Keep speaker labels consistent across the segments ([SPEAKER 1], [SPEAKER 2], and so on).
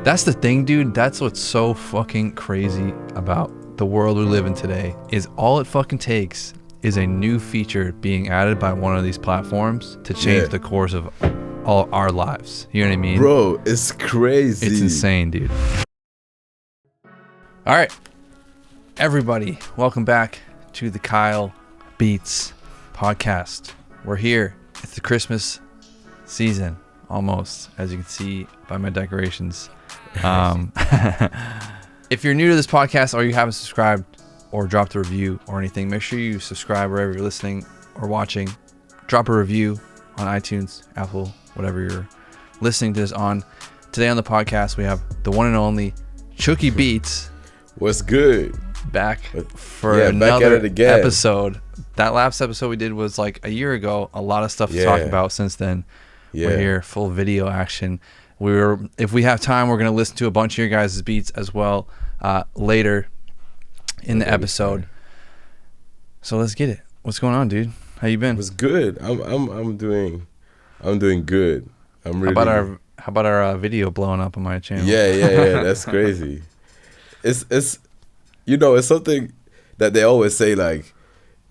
[SPEAKER 1] That's the thing, dude. That's what's so fucking crazy about the world we live in today, is all it fucking takes is a new feature being added by one of these platforms to change the course of all our lives. You know what I mean?
[SPEAKER 2] Bro, it's crazy.
[SPEAKER 1] It's insane, dude. All right, everybody, welcome back to the Kyle Beats podcast. We're here. It's the Christmas season, almost, as you can see by my decorations. If you're new to this podcast or you haven't subscribed or dropped a review or anything, make sure you subscribe wherever you're listening or watching. Drop a review on iTunes, Apple, whatever you're listening to this on. Today on the podcast, we have the one and only Chuki Beats.
[SPEAKER 2] What's good?
[SPEAKER 1] Back for another
[SPEAKER 2] back at it again.
[SPEAKER 1] episode. That last episode we did was like a year ago. A lot of stuff to talk about since then. We're here, full video action. If we have time, we're going to listen to a bunch of your guys' beats as well later in the episode. So let's get it. What's going on, dude? How you been?
[SPEAKER 2] What's good? I'm doing good. I'm really.
[SPEAKER 1] How about our video blowing up on my channel?
[SPEAKER 2] Yeah. That's crazy. It's it's something that they always say, like,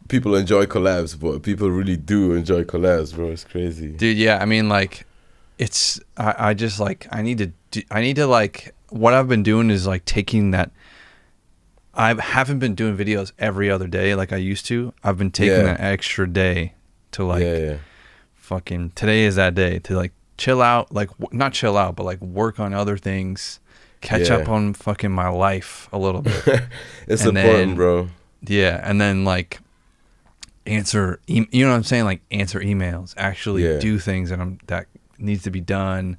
[SPEAKER 2] people enjoy collabs, but people really do enjoy collabs, bro. It's crazy,
[SPEAKER 1] dude. Yeah, I mean, like, it's I just like I need to like, what I've been doing is like taking that. I haven't been doing videos every other day like I used to. I've been taking that extra day to like fucking, today is that day to like chill out, like not chill out, but like work on other things, catch up on fucking my life a little bit.
[SPEAKER 2] It's important, bro.
[SPEAKER 1] Yeah, and then like answer, you know what I'm saying? Like answer emails, actually do things that needs to be done.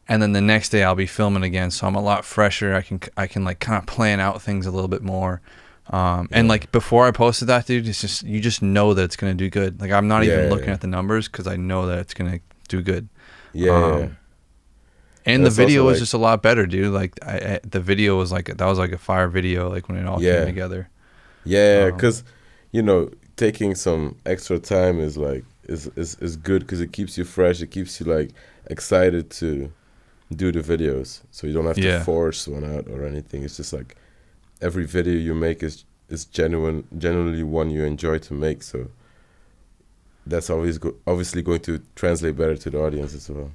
[SPEAKER 1] And then the next day I'll be filming again, so I'm a lot fresher. I can like kind of plan out things a little bit more. And like before I posted that, dude, it's just, you just know that it's gonna do good. Like I'm not even looking at the numbers because I know that it's gonna do good. And the video was just a lot better, dude. Like the video was like, that was like a fire video, like when it all came together.
[SPEAKER 2] Yeah, because taking some extra time is like is good because it keeps you fresh. It keeps you like excited to do the videos, so you don't have to force one out or anything. It's just like every video you make is genuinely one you enjoy to make. So that's always obviously going to translate better to the audience as well.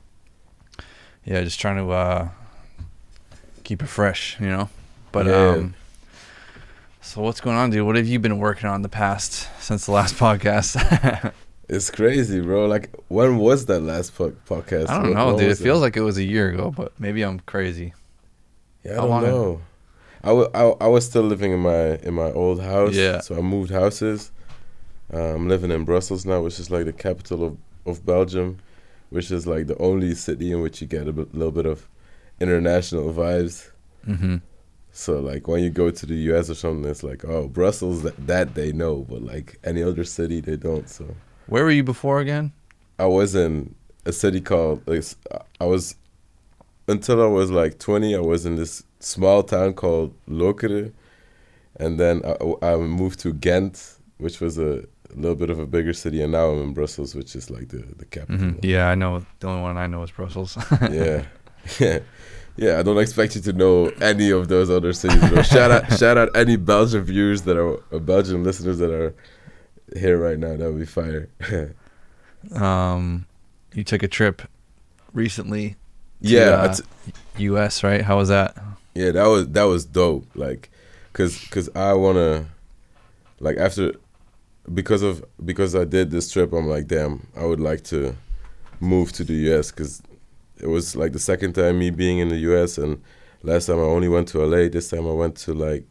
[SPEAKER 1] Yeah, just trying to keep it fresh, But so what's going on, dude? What have you been working on since the last podcast?
[SPEAKER 2] It's crazy, bro. Like, when was that last podcast?
[SPEAKER 1] I don't know, dude. It feels like it was a year ago, but maybe I'm crazy.
[SPEAKER 2] Yeah, I don't know. I was still living in my old house. Yeah. So I moved houses. I'm living in Brussels now, which is like the capital of Belgium, which is like the only city in which you get a little bit of international vibes. Mm-hmm. So like when you go to the US or something, it's like, oh, Brussels, that they know, but like any other city they don't. So.
[SPEAKER 1] Where were you before again?
[SPEAKER 2] I was in a city called, until I was like 20, I was in this small town called Lokeren. And then I moved to Ghent, which was a little bit of a bigger city. And now I'm in Brussels, which is like the capital.
[SPEAKER 1] Mm-hmm. Yeah, I know. The only one I know is Brussels.
[SPEAKER 2] Yeah. I don't expect you to know any of those other cities. Shout out any Belgian viewers Belgian listeners that are here right now. That would be fire.
[SPEAKER 1] You took a trip recently to US, right? How was that?
[SPEAKER 2] Yeah, that was dope. Like, cause I wanna, like, because I did this trip, I'm like, damn, I would like to move to the US, cause it was like the second time me being in the US, and last time I only went to LA. This time I went to like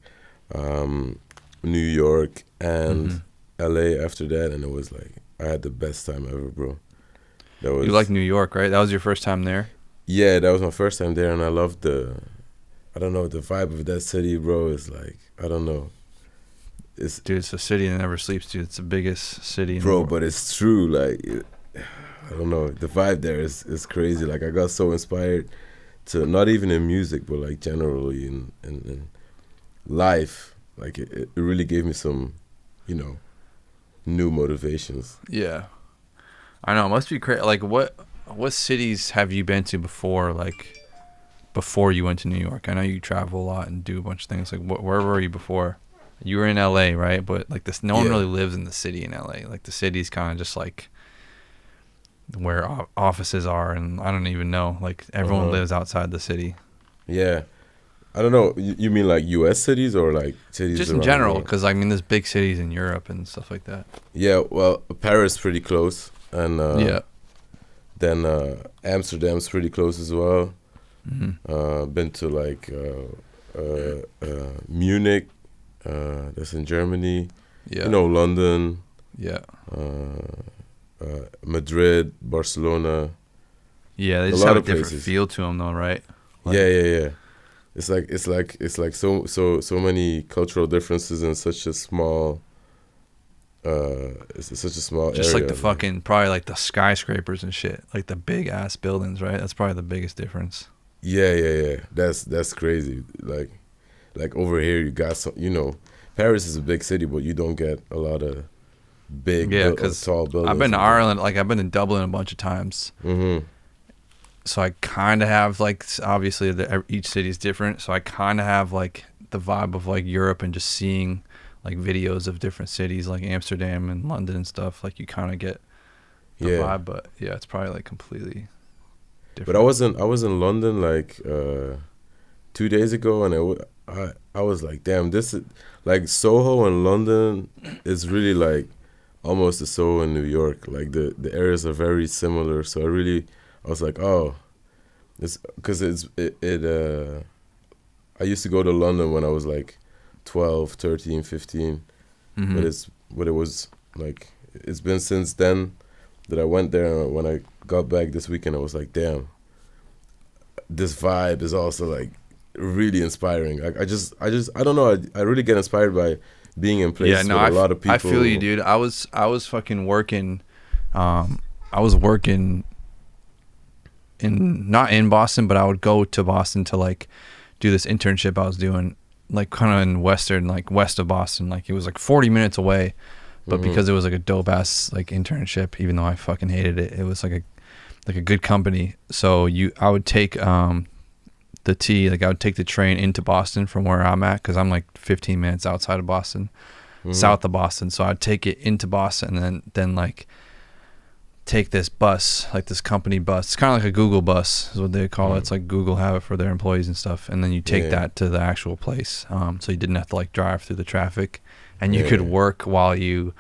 [SPEAKER 2] New York and LA after that, and it was like I had the best time ever, bro. You
[SPEAKER 1] like New York, right? That was your first time there?
[SPEAKER 2] Yeah, that was my first time there, and I loved the vibe of that city, bro. Is like, I don't know.
[SPEAKER 1] Dude, it's a city that never sleeps, dude. It's the biggest city in the
[SPEAKER 2] world.
[SPEAKER 1] world.
[SPEAKER 2] But it's true. Like, I don't know. The vibe there is crazy. Like, I got so inspired to, not even in music, but like generally in life. Like, it really gave me some, new motivations.
[SPEAKER 1] Yeah. I know, it must be crazy. Like, what cities have you been to before, like, before you went to New York? I know you travel a lot and do a bunch of things. Like, where were you before? You were in LA, right? But like this, no one really lives in the city in LA. Like the city's kind of just like where offices are, and I don't even know. Like everyone lives outside the city.
[SPEAKER 2] Yeah. I don't know. You mean like U.S. cities or like cities
[SPEAKER 1] just in general? Because I mean, there's big cities in Europe and stuff like that.
[SPEAKER 2] Yeah, well, Paris is pretty close, and then Amsterdam's pretty close as well. Been to like Munich, that's in Germany. Yeah, you know, London. Yeah. Madrid, Barcelona.
[SPEAKER 1] Yeah, they just have a different feel to them, though, right?
[SPEAKER 2] Like, yeah. It's like so many cultural differences in such a small. It's such a small
[SPEAKER 1] just
[SPEAKER 2] area.
[SPEAKER 1] Like the fucking probably like the skyscrapers and shit, like the big ass buildings, right? That's probably the biggest difference.
[SPEAKER 2] Yeah. That's crazy. Like over here, you got some. You know, Paris is a big city, but you don't get a lot of big, tall buildings.
[SPEAKER 1] I've been to Ireland. Like I've been in Dublin a bunch of times. So I kind of have like, obviously each city is different. So I kind of have like the vibe of like Europe and just seeing like videos of different cities like Amsterdam and London and stuff. Like you kind of get the vibe, but yeah, it's probably like completely different.
[SPEAKER 2] But I was in London like 2 days ago, and I was like, damn, this is like Soho in London is really like almost the Soho in New York. Like the areas are very similar. So I was like, oh, it's because I used to go to London when I was like 12, 13, 15. But it was like, it's been since then that I went there. And when I got back this weekend, I was like, damn, this vibe is also like really inspiring. I don't know. I really get inspired by being in places with a lot of people.
[SPEAKER 1] I feel you, dude. I was fucking working. I was working not in Boston, but I would go to Boston to like do this internship I was doing, like kind of in west of Boston. Like it was like 40 minutes away, but because it was like a dope ass like internship, even though I fucking hated it, it was like a good company. So I would take I would take the train into Boston from where I'm at, because I'm like 15 minutes outside of Boston, south of Boston. So I'd take it into Boston and then like take this bus, like this company bus. It's kind of like a Google bus is what they call it. It's like Google have it for their employees and stuff. And then you take that to the actual place. So you didn't have to like drive through the traffic, and you could work while you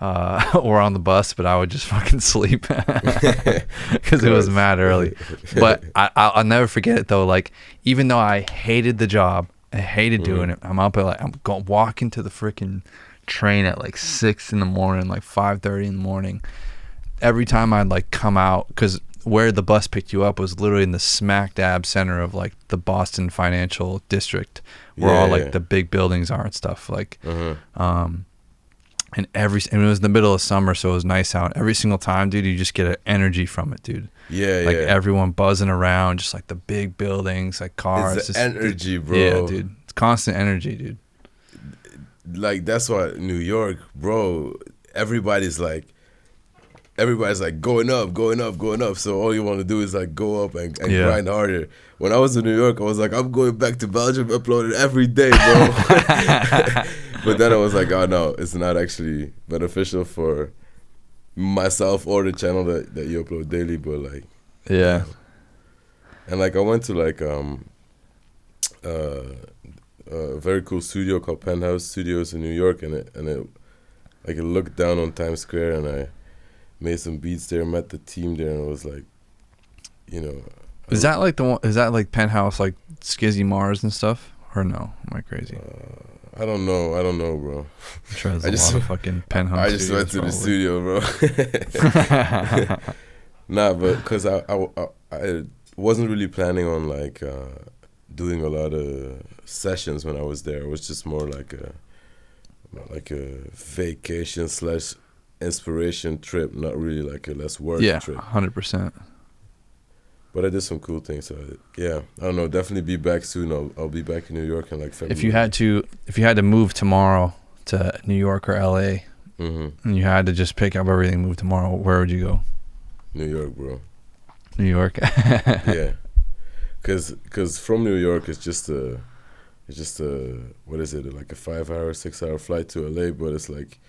[SPEAKER 1] were on the bus, but I would just fucking sleep because it was mad early. But I'll never forget it though. Like, even though I hated the job, I hated doing it. I'm up at like, I'm going walking to the freaking train at like 6 in the morning, like 5:30 in the morning. Every time I'd like come out, because where the bus picked you up was literally in the smack dab center of like the Boston financial district, where all like the big buildings are and stuff. Like, and it was in the middle of summer, so it was nice out. Every single time, dude, you just get an energy from it, dude. Like everyone buzzing around, just like the big buildings, like cars.
[SPEAKER 2] It's the energy, bro.
[SPEAKER 1] Yeah, dude. It's constant energy, dude.
[SPEAKER 2] Like that's why New York, bro. Everybody's like going up. So all you want to do is like go up and grind harder. When I was in New York, I was like, I'm going back to Belgium, uploading every day, bro. But then I was like, oh no, it's not actually beneficial for myself or the channel that you upload daily. But like, and like I went to like a very cool studio called Penthouse Studios in New York, and it like it looked down on Times Square, and I made some beats there, met the team there, and it was like, you know.
[SPEAKER 1] Is that like the one? Is that like Penthouse, like Skizzy Mars and stuff, or no? Am I crazy?
[SPEAKER 2] I don't know, bro.
[SPEAKER 1] I'm sure there's a lot of fucking Penthouse.
[SPEAKER 2] I just went to the studio, bro. Nah, but because I wasn't really planning on like doing a lot of sessions when I was there. It was just more like a vacation / inspiration trip, not really like a less work trip.
[SPEAKER 1] 100%.
[SPEAKER 2] But I did some cool things. So yeah, I don't know. Definitely be back soon. I'll be back in New York in like February.
[SPEAKER 1] If you had to move tomorrow to New York or LA, and you had to just pick up everything and move tomorrow, where would you go?
[SPEAKER 2] New York, bro.
[SPEAKER 1] New York.
[SPEAKER 2] Yeah, Cause from New York it's just a what is it, like a 5-hour, 6-hour flight to LA, but it's like,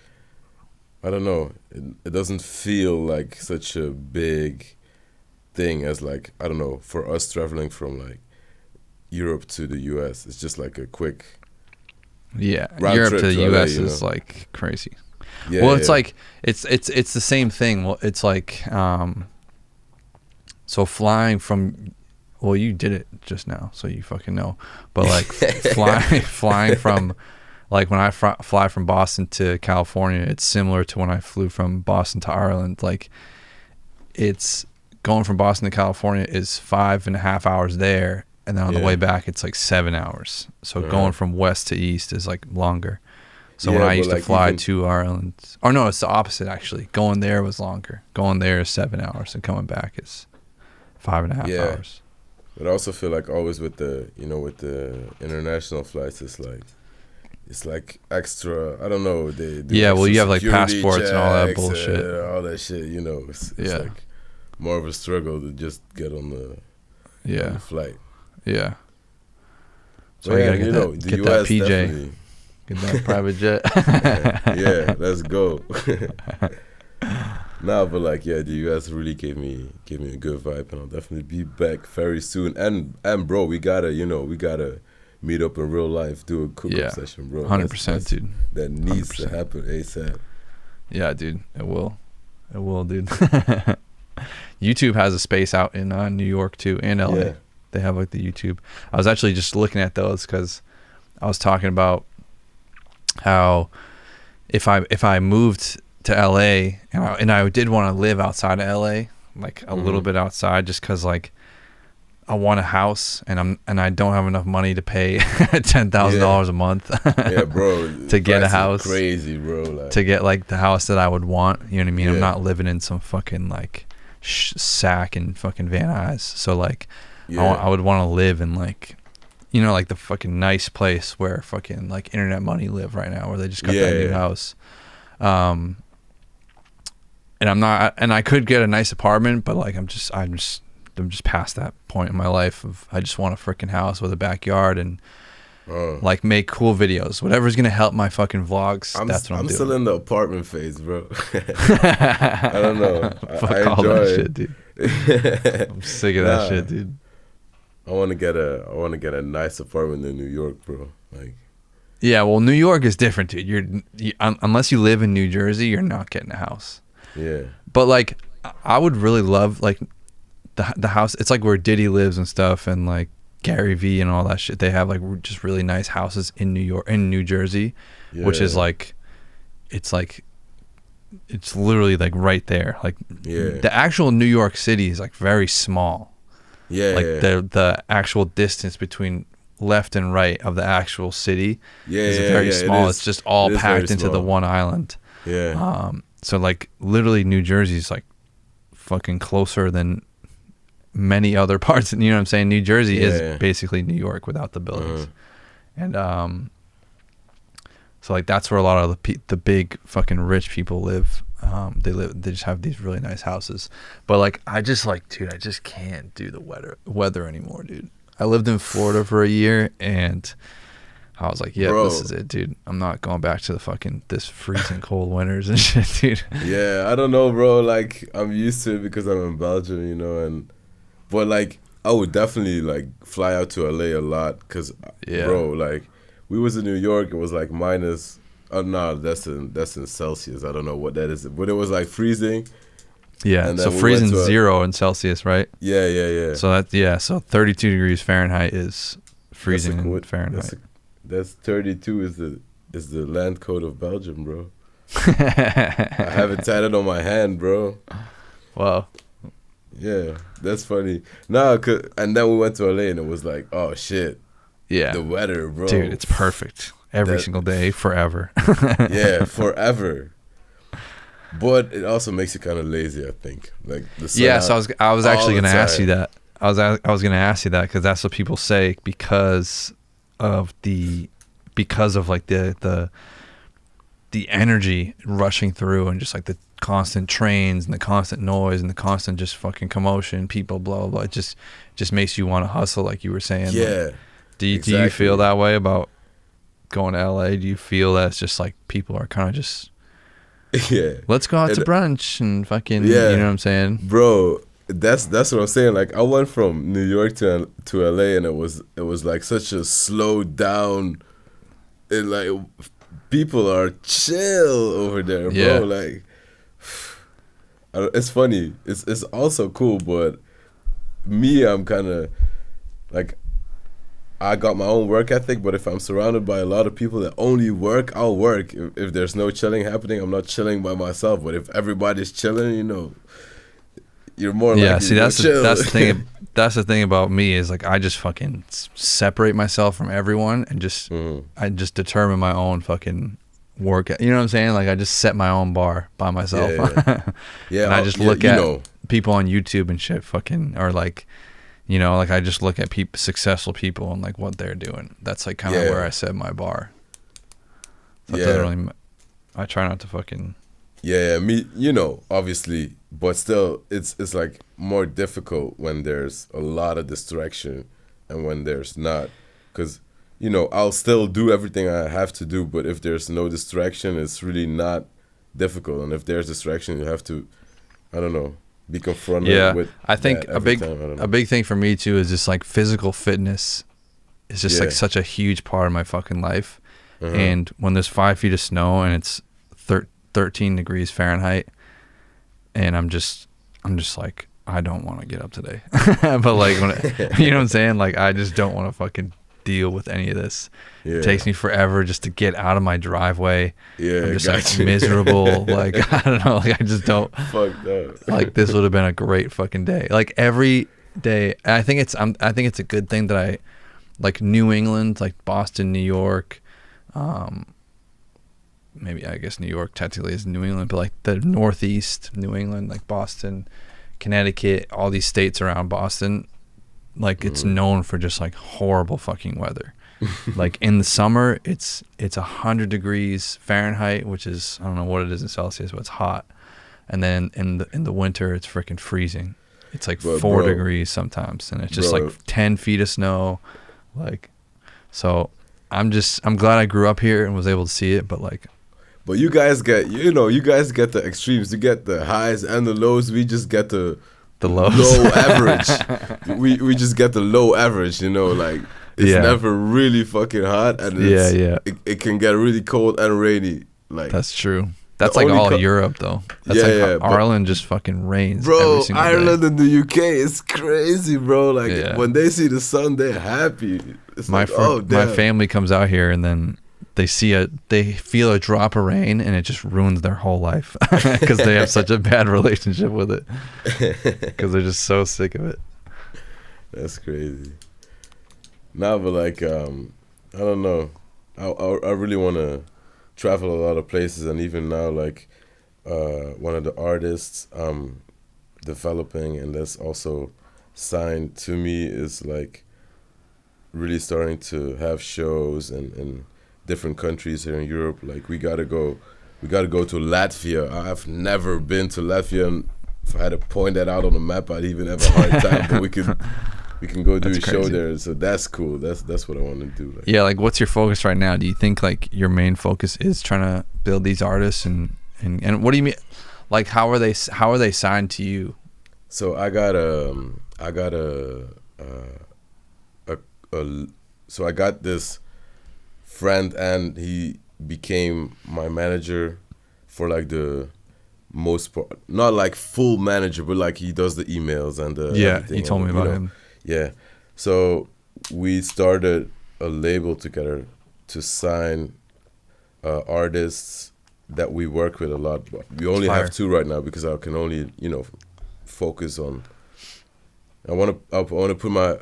[SPEAKER 2] I don't know, it doesn't feel like such a big thing as like, I don't know, for us traveling from like Europe to the US. It's just like a quick
[SPEAKER 1] Europe to the US is like crazy. Well, it's like it's the same thing. Well, it's like so flying from, well, you did it just now, so you fucking know. But like flying from, like when I fly from Boston to California, it's similar to when I flew from Boston to Ireland. Like, it's going from Boston to California is 5.5 hours there, and then on the way back it's like 7 hours. So going from west to east is like longer. So when I used to fly to Ireland, or no, it's the opposite actually. Going there was longer. Going there is 7 hours, and coming back is 5.5 hours.
[SPEAKER 2] But I also feel like always with the international flights, it's like extra. I don't know. They
[SPEAKER 1] well, you have like passports and all that bullshit.
[SPEAKER 2] All that shit. It's like more of a struggle to just get on the flight.
[SPEAKER 1] Yeah. So
[SPEAKER 2] well,
[SPEAKER 1] you gotta get that PJ. Definitely. Get that private jet.
[SPEAKER 2] Yeah, let's go. Nah, but like, the US really gave me a good vibe, and I'll definitely be back very soon. And bro, we gotta meet up in real life, do a cook-up session, bro.
[SPEAKER 1] 100%, dude.
[SPEAKER 2] That needs to happen ASAP.
[SPEAKER 1] Yeah, dude, it will, dude. YouTube has a space out in New York too, and LA. Yeah. They have like the YouTube. I was actually just looking at those because I was talking about how if I moved to LA and I did want to live outside of LA, like a little bit outside, just because like I want a house and I don't have enough money to pay $10,000 a month.
[SPEAKER 2] Yeah, bro.
[SPEAKER 1] To get a house,
[SPEAKER 2] crazy, bro. Like,
[SPEAKER 1] to get like the house that I would want. You know what I mean? I'm not living in some fucking like sack and fucking Van Nuys. So like, I would want to live in like, like the fucking nice place where fucking like internet money live right now, where they just got that new house. And I could get a nice apartment, but like I'm just past that point in my life of I just want a freaking house with a backyard and like make cool videos. Whatever's gonna help my fucking vlogs. That's what I'm doing. I'm
[SPEAKER 2] still in the apartment phase, bro. I don't know. I enjoy
[SPEAKER 1] that shit, dude. I'm sick of that shit, dude.
[SPEAKER 2] I want to get a nice apartment in New York, bro. Like,
[SPEAKER 1] yeah, well, New York is different, dude. Unless you live in New Jersey, you're not getting a house.
[SPEAKER 2] Yeah.
[SPEAKER 1] But like, I would really love like the house. It's like where Diddy lives and stuff, and like Gary Vee and all that shit. They have like just really nice houses in New Jersey, which is like, it's literally like right there. Like the actual New York City is like very small. The actual distance between left and right of the actual city is very small. It's just all packed into the one island.
[SPEAKER 2] Yeah.
[SPEAKER 1] So like literally New Jersey is like fucking closer than many other parts. You know what I'm saying? New Jersey is basically New York without the buildings. And so like that's where a lot of the big fucking rich people live. They just have these really nice houses. But like I just can't do the weather anymore, dude. I lived in Florida for a year and I was like, this is it, dude. I'm not going back to this freezing cold winters and shit, dude.
[SPEAKER 2] Yeah, I don't know, bro. Like I'm used to it because I'm in Belgium, but like I would definitely like fly out to LA a lot because bro, like we was in New York, it was like minus. Oh no, that's in Celsius. I don't know what that is, but it was like freezing.
[SPEAKER 1] Yeah, so freezing 0 in Celsius, right?
[SPEAKER 2] Yeah.
[SPEAKER 1] So so 32 degrees Fahrenheit is freezing in Fahrenheit.
[SPEAKER 2] That's 32 is the land code of Belgium, bro. I have it tatted on my hand, bro.
[SPEAKER 1] Wow.
[SPEAKER 2] Yeah, that's funny. No, and then we went to LA and it was like, oh shit.
[SPEAKER 1] Yeah.
[SPEAKER 2] The weather, bro.
[SPEAKER 1] Dude, it's perfect. Every single day, forever.
[SPEAKER 2] Yeah, forever. But it also makes you kind of lazy, I think. Like the sun.
[SPEAKER 1] Yeah, so I was actually going to ask you that. I was going to ask you that because that's what people say because of like the the energy rushing through, and just like the constant trains and the constant noise and the constant just fucking commotion, people, blah blah blah. It just makes you want to hustle, like you were saying.
[SPEAKER 2] Yeah.
[SPEAKER 1] Like, do you feel that way about going to LA? Do you feel that it's just like people are kind of just let's go out to brunch and fucking you know what I'm saying,
[SPEAKER 2] bro? That's what I'm saying. Like, I went from New York to LA, and it was like such a slow down. And like, people are chill over there, bro. Like, it's funny. It's also cool, but me, I'm kind of like, I got my own work ethic, but if I'm surrounded by a lot of people that only work, I'll work. If there's no chilling happening, I'm not chilling by myself. But if everybody's chilling, you know, you're more likely
[SPEAKER 1] see, that's the thing. That's the thing about me, is like, I just fucking separate myself from everyone, and just I just determine my own fucking work. You know what I'm saying? Like, I just set my own bar by myself. And I just look at people on YouTube and shit, fucking, or like, you know, like, I just look at successful people and like what they're doing. That's like kind of where I set my bar. So it doesn't really, I try not to fucking.
[SPEAKER 2] Yeah, me, you know, obviously, but still, it's like more difficult when there's a lot of distraction and when there's not, because, you know, I'll still do everything I have to do, but if there's no distraction, it's really not difficult. And if there's distraction, you have to, I don't know, be confronted with.
[SPEAKER 1] I think a big thing for me too is just like physical fitness is just like such a huge part of my fucking life. And when there's 5 feet of snow and it's 13 degrees Fahrenheit, and I'm just like, I don't want to get up today. But like, you know what I'm saying? Like, I just don't want to fucking deal with any of this. It takes me forever just to get out of my driveway. I'm just like miserable. Like, I don't know. Like, I just don't.
[SPEAKER 2] Fuck that.
[SPEAKER 1] Like, this would have been a great fucking day. Like, every day. I think it's a good thing that I like New England, like Boston, New York. Maybe, I guess New York technically is New England, but like the Northeast New England, like Boston, Connecticut, all these states around Boston, like it's known for just like horrible fucking weather. Like, in the summer, it's 100 degrees Fahrenheit, which is, I don't know what it is in Celsius, but it's hot. And then in the winter, it's freaking freezing. It's like 4 degrees sometimes, and it's just like 10 feet of snow. Like, so I'm glad I grew up here and was able to see it, but like.
[SPEAKER 2] But you guys get the extremes. You get the highs and the lows. We just get the
[SPEAKER 1] lows.
[SPEAKER 2] Low average. we just get the low average, you know, like, it's never really fucking hot, and it can get really cold and rainy. Like,
[SPEAKER 1] that's true. That's like all Europe though. That's like Ireland just fucking rains.
[SPEAKER 2] Bro,
[SPEAKER 1] every single
[SPEAKER 2] Ireland
[SPEAKER 1] day.
[SPEAKER 2] And the UK is crazy, bro. Like, when they see the sun, they're happy. It's
[SPEAKER 1] my family comes out here, and then they feel a drop of rain, and it just ruins their whole life because they have such a bad relationship with it, because they're just so sick of it.
[SPEAKER 2] That's crazy. Nah, but like, I don't know. I really want to travel a lot of places, and even now, like, one of the artists developing and that's also signed to me is like really starting to have shows in different countries here in Europe. Like, we gotta go to Latvia. I've never been to Latvia, and if I had to point that out on the map, I'd even have a hard time. But we can go do a show there, so that's cool. That's what I want to do. Like,
[SPEAKER 1] yeah, like, what's your focus right now? Do you think like your main focus is trying to build these artists, and what do you mean? Like, how are they signed to you?
[SPEAKER 2] So I got this friend, and he became my manager for like the most part, not like full manager, but like he does the emails and the
[SPEAKER 1] he told me about him.
[SPEAKER 2] Yeah, so we started a label together to sign artists that we work with a lot. But we only have 2 right now because I can only, you know, focus on. I want to put my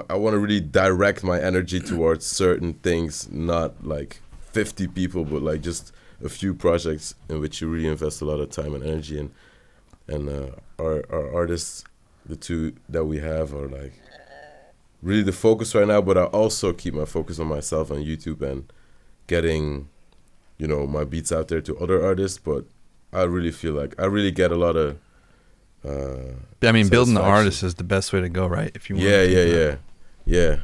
[SPEAKER 2] I want to really direct my energy towards certain things, not like 50 people, but like just a few projects in which you really invest a lot of time and energy in. And our artists, the 2 that we have, are like really the focus right now, but I also keep my focus on myself on YouTube and getting my beats out there to other artists, but I really feel like I really get a lot of
[SPEAKER 1] building the artist is the best way to go, right? If you want
[SPEAKER 2] yeah.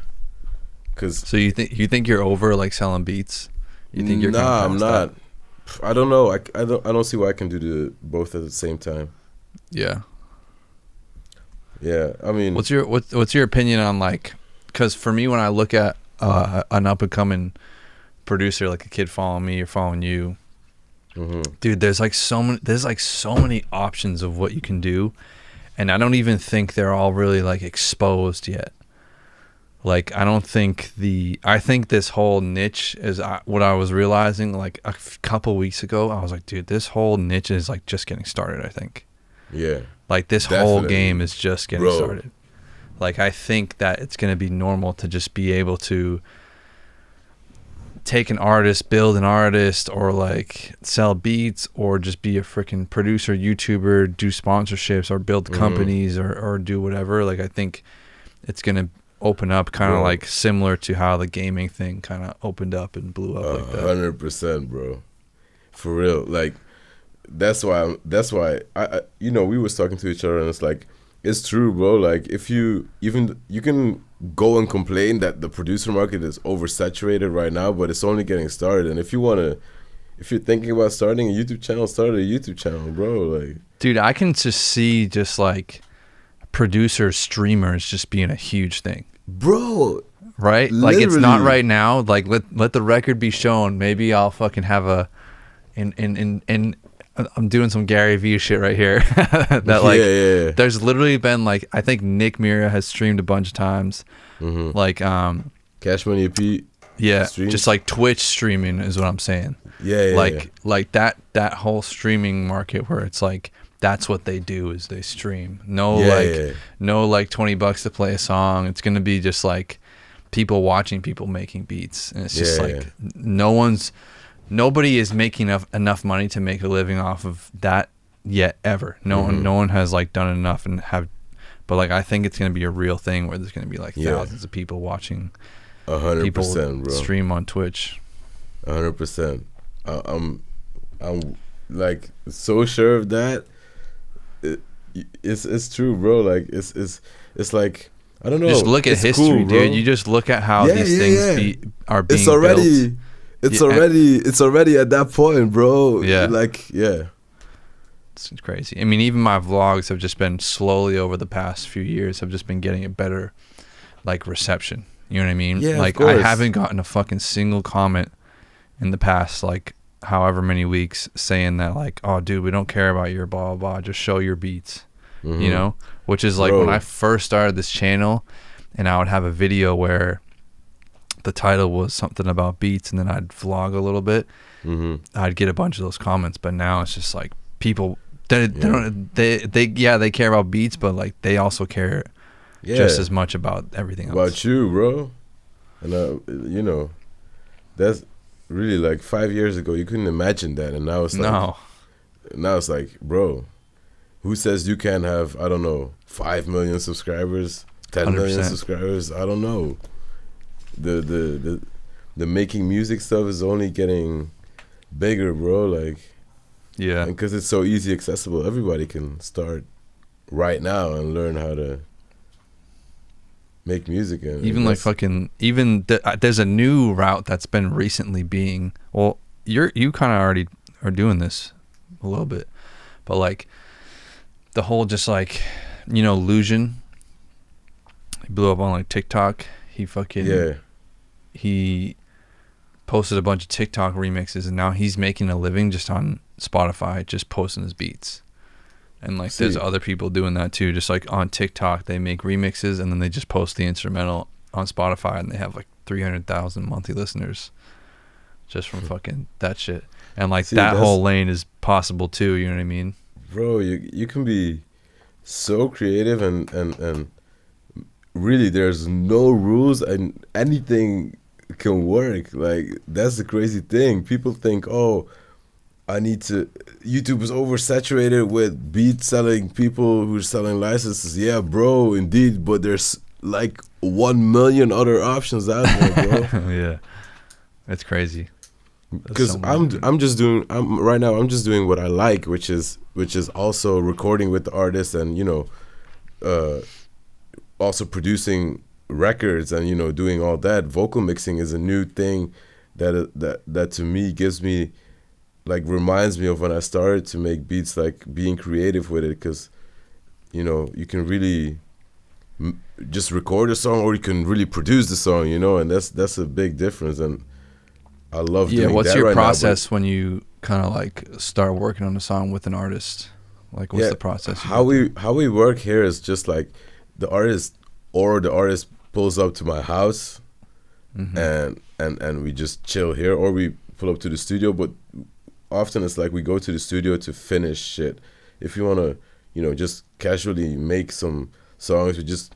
[SPEAKER 2] Cause
[SPEAKER 1] so you think you're over like selling beats? You think you're
[SPEAKER 2] I'm not. I don't know. I don't see why I can do both at the same time.
[SPEAKER 1] Yeah.
[SPEAKER 2] Yeah, I mean,
[SPEAKER 1] what's your opinion on like? Because for me, when I look at an up and coming producer, like a kid following me or following you, dude, there's so many options of what you can do, and I don't even think they're all really like exposed yet. Like, I think this whole niche is what I was realizing like a couple weeks ago. I was like, dude, this whole niche is like just getting started, I think.
[SPEAKER 2] Yeah.
[SPEAKER 1] Like, this whole game is just getting started. Like, I think that it's going to be normal to just be able to take an artist, build an artist, or like sell beats, or just be a freaking producer, YouTuber, do sponsorships, or build companies, or do whatever. Like, I think it's going to open up kind of like similar to how the gaming thing kind of opened up and blew up like that.
[SPEAKER 2] 100%, bro. For real. Like, that's why I we was talking to each other, and it's like, it's true, bro. Like, if you can go and complain that the producer market is oversaturated right now, but it's only getting started. And if you're thinking about starting a YouTube channel, start a YouTube channel, bro. Like, dude,
[SPEAKER 1] I can just see just like producers, streamers just being a huge thing,
[SPEAKER 2] bro.
[SPEAKER 1] Right?
[SPEAKER 2] Literally.
[SPEAKER 1] Like, it's not right now. Like, let the record be shown. Maybe I'll fucking have in I'm doing some Gary Vee shit right here. That like, there's literally been like, I think Nick Mira has streamed a bunch of times. Like
[SPEAKER 2] Cash Money Pete.
[SPEAKER 1] Yeah,
[SPEAKER 2] streams.
[SPEAKER 1] Just like Twitch streaming is what I'm saying. Like that whole streaming market where it's like, that's what they do is they stream. No like $20 to play a song. It's gonna be just like people watching people making beats, and it's just like nobody is making enough money to make a living off of that yet ever. No one has like done enough and but like, I think it's gonna be a real thing where there's gonna be like thousands of people watching
[SPEAKER 2] 100%, bro.
[SPEAKER 1] Stream on Twitch.
[SPEAKER 2] 100%. I'm like so sure of that. It's true, bro. Like, it's like, I don't know.
[SPEAKER 1] Just look at history, cool, dude. You just look at how these things are being built.
[SPEAKER 2] It's already at that point, bro.
[SPEAKER 1] Yeah.
[SPEAKER 2] Like, yeah.
[SPEAKER 1] It's crazy. I mean, even my vlogs have just been slowly over the past few years have just been getting a better like reception. You know what I mean?
[SPEAKER 2] Yeah,
[SPEAKER 1] like,
[SPEAKER 2] of course.
[SPEAKER 1] I haven't gotten a fucking single comment in the past like however many weeks saying that like, oh dude, we don't care about your blah blah blah, just show your beats. You know? Which is like, when I first started this channel and I would have a video where the title was something about beats and then I'd vlog a little bit, I'd get a bunch of those comments. But now it's just like, people they care about beats, but like they also care just as much about everything else.
[SPEAKER 2] About you, bro. And that's really like 5 years ago you couldn't imagine that, and now it's like now it's like, bro, who says you can't have, I don't know, 5 million subscribers, 10 million 100%. Subscribers? I don't know. The making music stuff is only getting bigger, bro. Like,
[SPEAKER 1] yeah,
[SPEAKER 2] because it's so easy accessible. Everybody can start right now and learn how to make music. And
[SPEAKER 1] even like fucking there's a new route that's been recently being, well, you kind of already are doing this a little bit, but like the whole just like, Lusion, he blew up on like TikTok. He he posted a bunch of TikTok remixes, and now he's making a living just on Spotify, just posting his beats. And like, there's other people doing that too. Just like on TikTok, they make remixes and then they just post the instrumental on Spotify, and they have like 300,000 monthly listeners just from fucking that shit. And like, that whole lane is possible too. You know what I mean?
[SPEAKER 2] Bro, you can be so creative and really there's no rules and anything can work. Like, that's the crazy thing. People think, YouTube is oversaturated with beat selling people who are selling licenses. Yeah, bro, indeed, but there's like 1 million other options out there, bro.
[SPEAKER 1] Yeah, it's crazy.
[SPEAKER 2] because I'm just doing what I like, which is also recording with the artist, and also producing records, and doing all that. Vocal mixing is a new thing that to me gives me, like, reminds me of when I started to make beats, like being creative with it, because you can really just record a song, or you can really produce the song, and that's a big difference. And I love doing that.
[SPEAKER 1] What's your
[SPEAKER 2] right
[SPEAKER 1] process when you kind of like start working on a song with an artist? Like, what's the process?
[SPEAKER 2] How we work here is just like the artist pulls up to my house, and we just chill here, or we pull up to the studio. But often it's like we go to the studio to finish shit. If you want to, just casually make some songs, we just,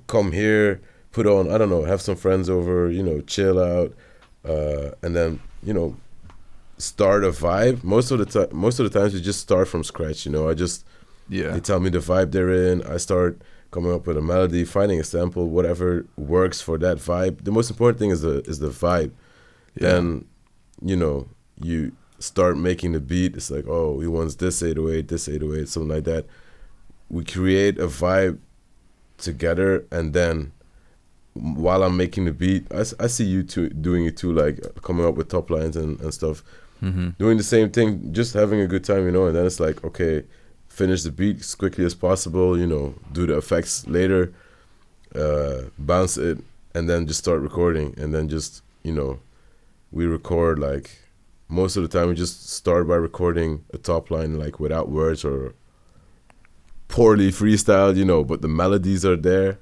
[SPEAKER 2] come here, put on, I don't know, have some friends over, chill out, and then, start a vibe. Most of the times we just start from scratch, they tell me the vibe they're in, I start coming up with a melody, finding a sample, whatever works for that vibe. The most important thing is the vibe. Then, you start making the beat. It's like, oh, he wants this 808, something like that. We create a vibe together, and then while I'm making the beat, I see you two doing it too, like coming up with top lines and stuff, doing the same thing, just having a good time, and then it's like, okay, finish the beat as quickly as possible, do the effects later, bounce it, and then just start recording. And then just, we record, like, most of the time we just start by recording a top line, like without words or poorly freestyled, but the melodies are there.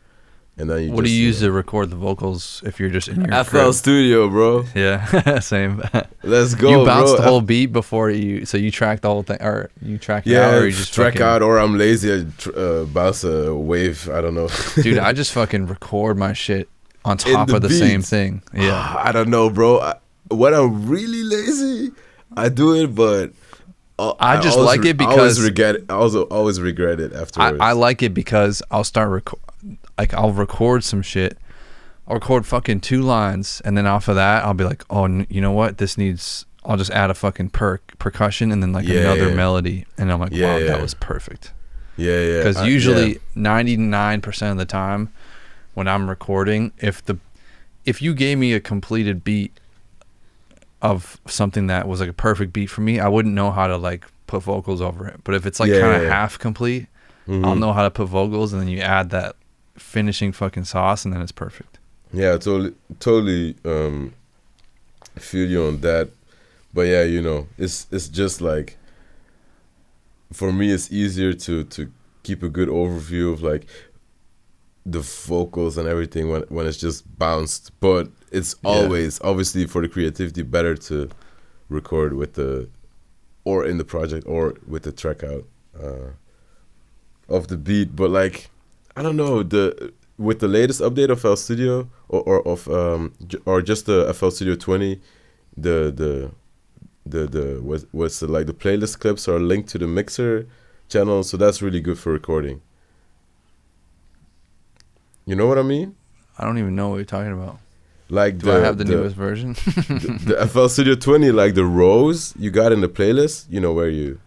[SPEAKER 2] And then
[SPEAKER 1] what do you use to record the vocals if you're just in your
[SPEAKER 2] FL
[SPEAKER 1] crib?
[SPEAKER 2] Studio, bro.
[SPEAKER 1] Yeah, same.
[SPEAKER 2] Let's go,
[SPEAKER 1] you bounce
[SPEAKER 2] bro.
[SPEAKER 1] the whole beat before you track the whole thing, or you track it out, or you just
[SPEAKER 2] track out, or I'm lazy, I bounce a wave, I don't know.
[SPEAKER 1] Dude, I just fucking record my shit on top of the same thing. Yeah.
[SPEAKER 2] I don't know, bro. When I'm really lazy, I do it, but
[SPEAKER 1] I just like it because
[SPEAKER 2] I always regret it afterwards.
[SPEAKER 1] I like it because I'll start I'll record some shit. I'll record fucking 2 lines, and then off of that, I'll be like, oh, you know what? I'll just add a fucking percussion and then another melody, and I'm like, wow, that was perfect.
[SPEAKER 2] Yeah.
[SPEAKER 1] Because usually 99% of the time when I'm recording, if you gave me a completed beat of something that was like a perfect beat for me, I wouldn't know how to like put vocals over it. But if it's like kind of half complete, I'll know how to put vocals, and then you add that finishing fucking sauce, and then it's perfect.
[SPEAKER 2] Yeah, totally feel you on that. But yeah, it's just like, for me, it's easier to keep a good overview of like the vocals and everything when it's just bounced. But it's always, obviously, for the creativity, better to record with or in the project, or with the track out of the beat. But like, I don't know, with the latest update of FL Studio, or just the FL Studio 20, the playlist clips are linked to the mixer channel, so that's really good for recording. You know what I mean?
[SPEAKER 1] I don't even know what you're talking about.
[SPEAKER 2] Like,
[SPEAKER 1] do I have the newest version?
[SPEAKER 2] the FL Studio 20, like the rows you got in the playlist, where you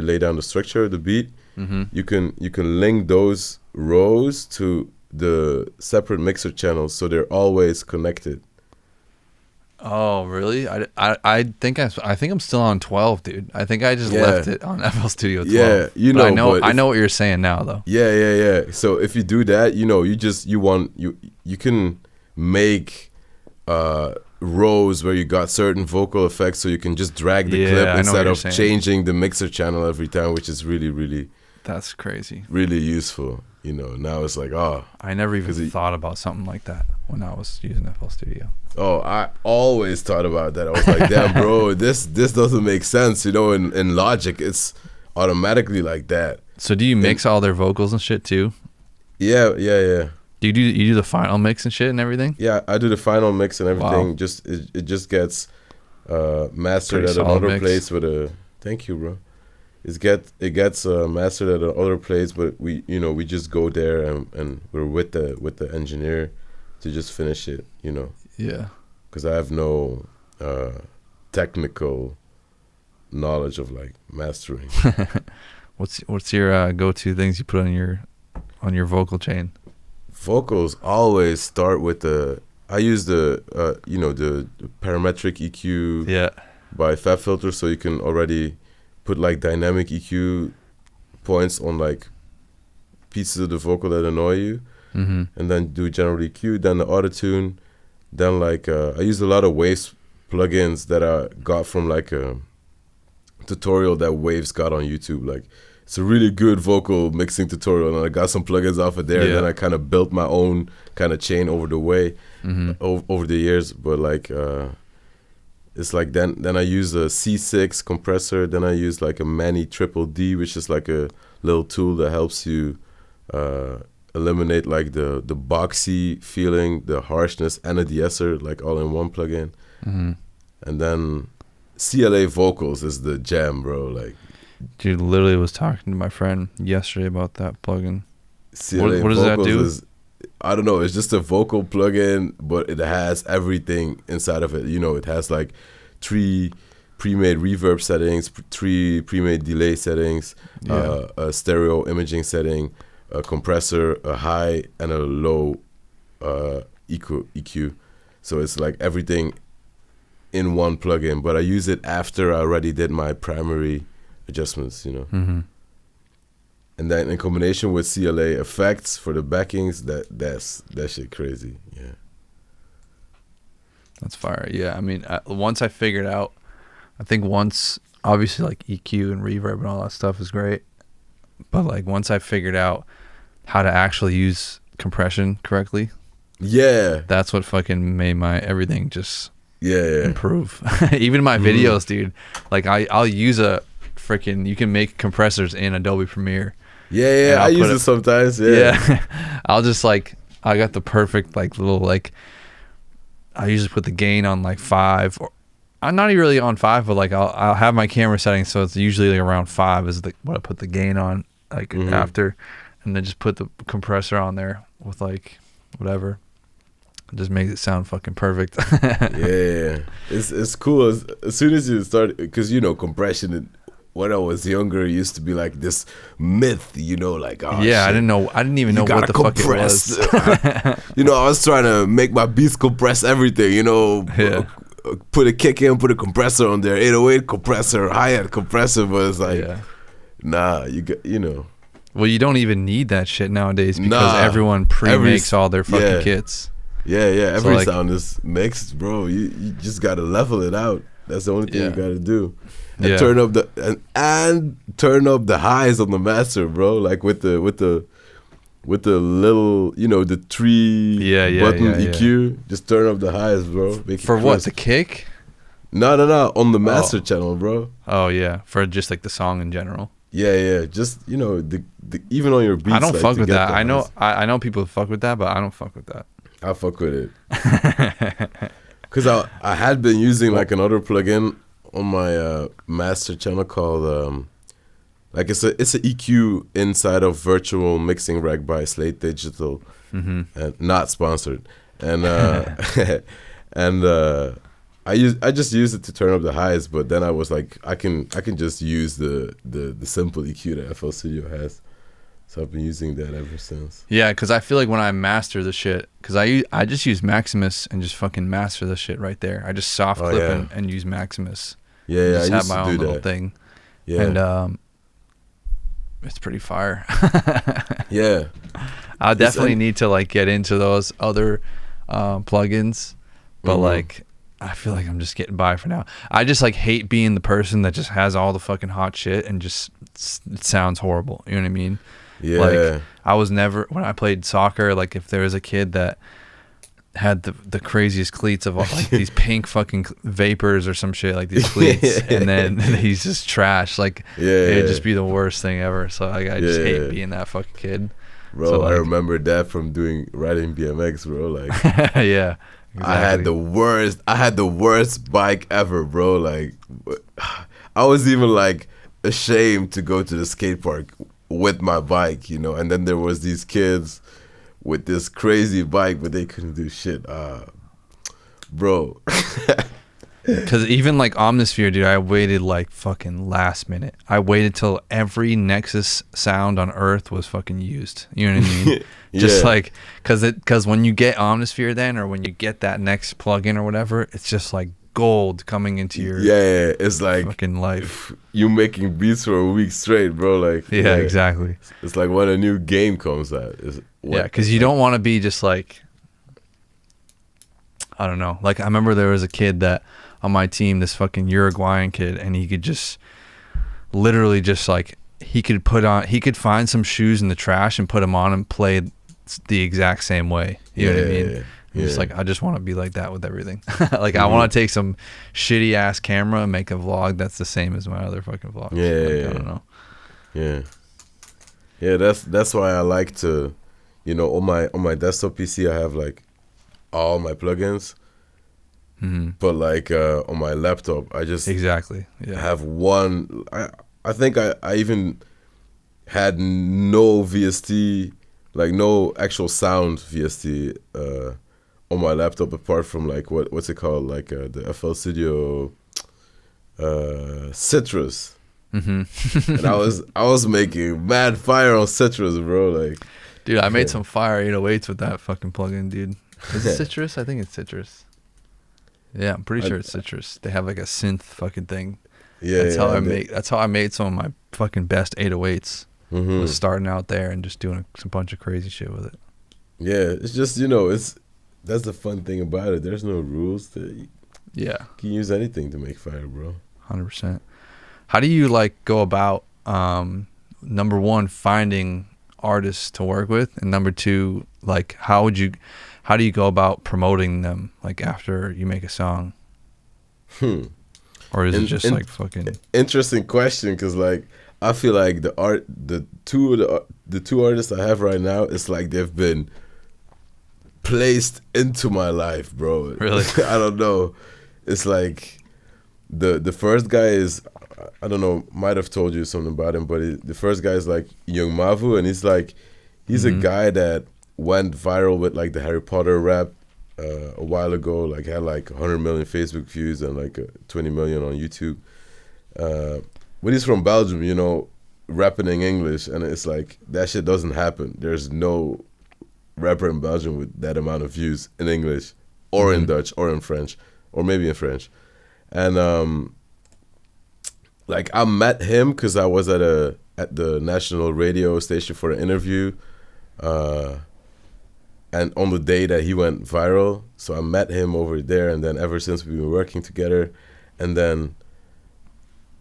[SPEAKER 2] lay down the structure of the beat. You can link those rows to the separate mixer channels, so they're always connected.
[SPEAKER 1] Oh, really? I think I'm still on 12, dude. I think I just left it on FL Studio 12. Yeah, I know what you're saying now, though.
[SPEAKER 2] Yeah. So if you do that, you can make rows where you got certain vocal effects, so you can just drag the clip instead of changing the mixer channel every time, which is really, really,
[SPEAKER 1] that's crazy,
[SPEAKER 2] really useful. Now it's like,
[SPEAKER 1] I never even thought about something like that when I was using FL Studio.
[SPEAKER 2] Oh, I always thought about that. I was like, damn, bro, this doesn't make sense. In Logic, it's automatically like that.
[SPEAKER 1] So do you mix all their vocals and shit too?
[SPEAKER 2] Yeah.
[SPEAKER 1] Do you do the final mix and shit and everything?
[SPEAKER 2] Yeah, I do the final mix and everything. Wow. It just gets mastered at another place with a. Thank you, bro. It gets mastered at another place, but we just go there and we're with the engineer to just finish it.
[SPEAKER 1] Yeah.
[SPEAKER 2] because I have no technical knowledge of like mastering.
[SPEAKER 1] What's your go-to things you put on your vocal chain?
[SPEAKER 2] Vocals always start with I use the the parametric EQ by FabFilter, so you can already put like dynamic EQ points on like pieces of the vocal that annoy you, and then do general EQ, then the auto-tune, then like I use a lot of Waves plugins that I got from like a tutorial that Waves got on YouTube. Like, it's a really good vocal mixing tutorial, and I got some plugins off of there. And then I kind of built my own kind of chain over the years. But like, it's like then I use a C6 compressor. Then I use like a Manny Triple D, which is like a little tool that helps you eliminate like the boxy feeling, the harshness, and a de-esser like all in one plugin. And then CLA vocals is the jam, bro. Like,
[SPEAKER 1] dude, literally was talking to my friend yesterday about that plugin.
[SPEAKER 2] CLA
[SPEAKER 1] what does that do?
[SPEAKER 2] I don't know. It's just a vocal plugin, but it has everything inside of it. You know, it has like 3 pre-made reverb settings, 3 pre-made delay settings, a stereo imaging setting, a compressor, a high and a low EQ. So it's like everything in one plugin, but I use it after I already did my primary adjustments, you know. And then in combination with CLA effects for the backings, that shit crazy. Yeah,
[SPEAKER 1] that's fire. Yeah, I mean, once I figured out, I think once, obviously like EQ and reverb and all that stuff is great, but like once I figured out how to actually use compression correctly, that's what fucking made my everything just improve. Even my videos, dude, like I'll use a freaking, you can make compressors in Adobe Premiere.
[SPEAKER 2] I use it sometimes.
[SPEAKER 1] I'll just like, I got the perfect like little like, I usually put the gain on like 5, or I'm not even really on 5, but like I'll have my camera settings, so it's usually like around 5 is what I put the gain on like after, and then just put the compressor on there with like whatever. It just makes it sound fucking perfect.
[SPEAKER 2] It's cool as soon as you start, because you know compression when I was younger used to be like this myth, you know, like shit,
[SPEAKER 1] I didn't even know what the fuck it was.
[SPEAKER 2] I was trying to make my beats compress everything, you know. Put a kick in, put a compressor on there, 808 compressor, hi-hat compressor, but it's like nah, you know.
[SPEAKER 1] Well, you don't even need that shit nowadays because everyone pre-makes all their fucking kits.
[SPEAKER 2] Every sound is mixed, bro. You just gotta level it out. That's the only thing you gotta do. And turn up turn up the highs on the master, bro. Like with the little, you know, the 3 button EQ. Just turn up the highs, bro.
[SPEAKER 1] For what, the kick?
[SPEAKER 2] No, on the master channel, bro.
[SPEAKER 1] Oh yeah, for just like the song in general.
[SPEAKER 2] Just, you know, the even on your beats.
[SPEAKER 1] I don't fuck with that. I know people fuck with that, but I don't fuck with that.
[SPEAKER 2] I fuck with it. Because I had been using like another plugin on my master channel called like it's a EQ inside of Virtual Mixing Rack by Slate Digital, and not sponsored. And I just used it to turn up the highs, but then I was like, I can just use the simple EQ that FL Studio has. So I've been using that ever since.
[SPEAKER 1] Yeah, because I feel like when I master the shit, because I just use Maximus and just fucking master the shit right there. I just soft clip and use Maximus.
[SPEAKER 2] I
[SPEAKER 1] just
[SPEAKER 2] used
[SPEAKER 1] have my
[SPEAKER 2] to
[SPEAKER 1] own
[SPEAKER 2] do
[SPEAKER 1] little
[SPEAKER 2] that
[SPEAKER 1] thing. And it's pretty fire. I definitely need to like get into those other plugins, but like I feel like I'm just getting by for now. I just like hate being the person that just has all the fucking hot shit and just it sounds horrible. You know what I mean? Like I was never, when I played soccer, like if there was a kid that had the craziest cleats of all, like these pink fucking vapors or some shit, like these cleats, and then he's just trash, like it'd just be the worst thing ever. So like I just hate being that fucking kid,
[SPEAKER 2] bro. So, like, I remember that from riding BMX, bro. Like
[SPEAKER 1] exactly.
[SPEAKER 2] I had the worst bike ever, bro. Like I was even like ashamed to go to the skate park with my bike, you know. And then there was these kids with this crazy bike, but they couldn't do shit. bro.
[SPEAKER 1] Because even like Omnisphere, dude, I waited like fucking last minute. I waited till every Nexus sound on Earth was fucking used. You know what I mean? Just like, because when you get Omnisphere then, or when you get that next plugin or whatever, it's just like gold coming into your
[SPEAKER 2] it's like
[SPEAKER 1] fucking life.
[SPEAKER 2] You making beats for a week straight, bro. Like
[SPEAKER 1] exactly.
[SPEAKER 2] It's like when a new game comes out.
[SPEAKER 1] Because you don't want to be just like, I don't know. Like I remember there was a kid that on my team, this fucking Uruguayan kid, and he could just literally just like he could find some shoes in the trash and put them on and play the exact same way. You know what I mean? Just like I just want to be like that with everything. Like I want to take some shitty ass camera and make a vlog that's the same as my other fucking vlogs. I don't know.
[SPEAKER 2] That's why I like to, on my desktop PC I have like all my plugins. But like on my laptop I just have one. I think I even had no VST, like no actual sound VST on my laptop apart from like what's it called, like the FL Studio Citrus. And I was making mad fire on Citrus, bro. Like,
[SPEAKER 1] dude, I made some fire 808s with that fucking plugin, dude. Is it Citrus? I think it's Citrus. Yeah, I'm pretty sure it's Citrus. They have like a synth fucking thing. That's how I made some of my fucking best 808s. Was starting out there and just doing a bunch of crazy shit with it.
[SPEAKER 2] Yeah, it's just that's the fun thing about it. There's no rules. You can use anything to make fire, bro.
[SPEAKER 1] 100%. How do you like go about number one, finding artists to work with, and number two, like how do you go about promoting them, like after you make a song? Or is it just like fucking
[SPEAKER 2] interesting question? Because like I feel like the two artists I have right now, it's like they've been placed into my life, bro.
[SPEAKER 1] Really?
[SPEAKER 2] I don't know. It's like the first guy is, I don't know, might have told you something about him, but the first guy is like Young Mavu, and he's a guy that went viral with like the Harry Potter rap a while ago, like had like 100 million Facebook views and like 20 million on YouTube. But he's from Belgium, rapping in English, and it's like that shit doesn't happen. There's no rapper in Belgium with that amount of views in English or in Dutch or in French or maybe in French. And like I met him because I was at the national radio station for an interview, and on the day that he went viral, so I met him over there, and then ever since we've been working together. And then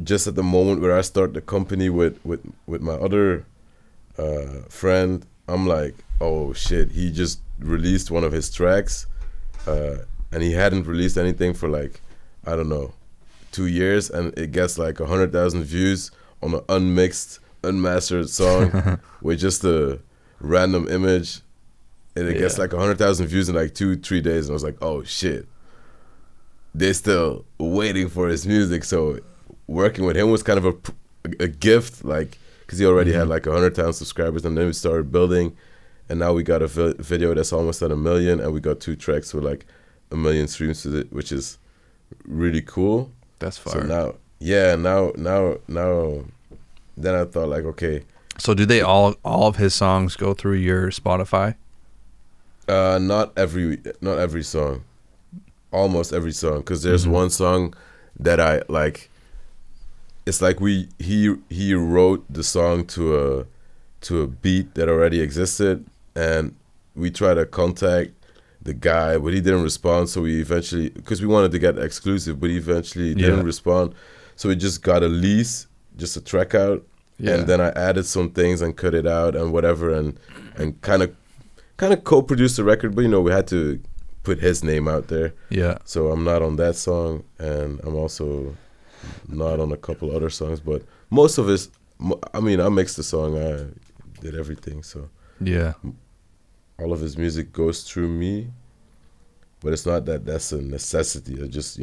[SPEAKER 2] just at the moment where I start the company with my other friend, I'm like, oh shit, he just released one of his tracks, and he hadn't released anything for like, I don't know, 2 years, and it gets like 100,000 views on an unmixed, unmastered song with just a random image, and it gets like 100,000 views in like 2-3 days, and I was like, oh shit, they're still waiting for his music. So working with him was kind of a gift, like, because he already had like 100,000 subscribers, and then we started building, and now we got a video that's almost at 1 million, and we got 2 tracks with like 1 million streams to it, which is really cool.
[SPEAKER 1] That's fire.
[SPEAKER 2] So now, then I thought like, okay.
[SPEAKER 1] So do they all of his songs go through your Spotify?
[SPEAKER 2] Not every song, almost every song, because there's one song that I like. It's like he wrote the song to a beat that already existed, and we tried to contact the guy, but he didn't respond. So we eventually, because we wanted to get exclusive, but he eventually didn't respond. So we just got a lease, just a track out, and then I added some things and cut it out and whatever, and kind of co-produced the record. But we had to put his name out there. Yeah. So I'm not on that song, and I'm also not on a couple other songs, but most of it, I mixed the song, I did everything, so all of his music goes through me, but it's not that's a necessity. I just,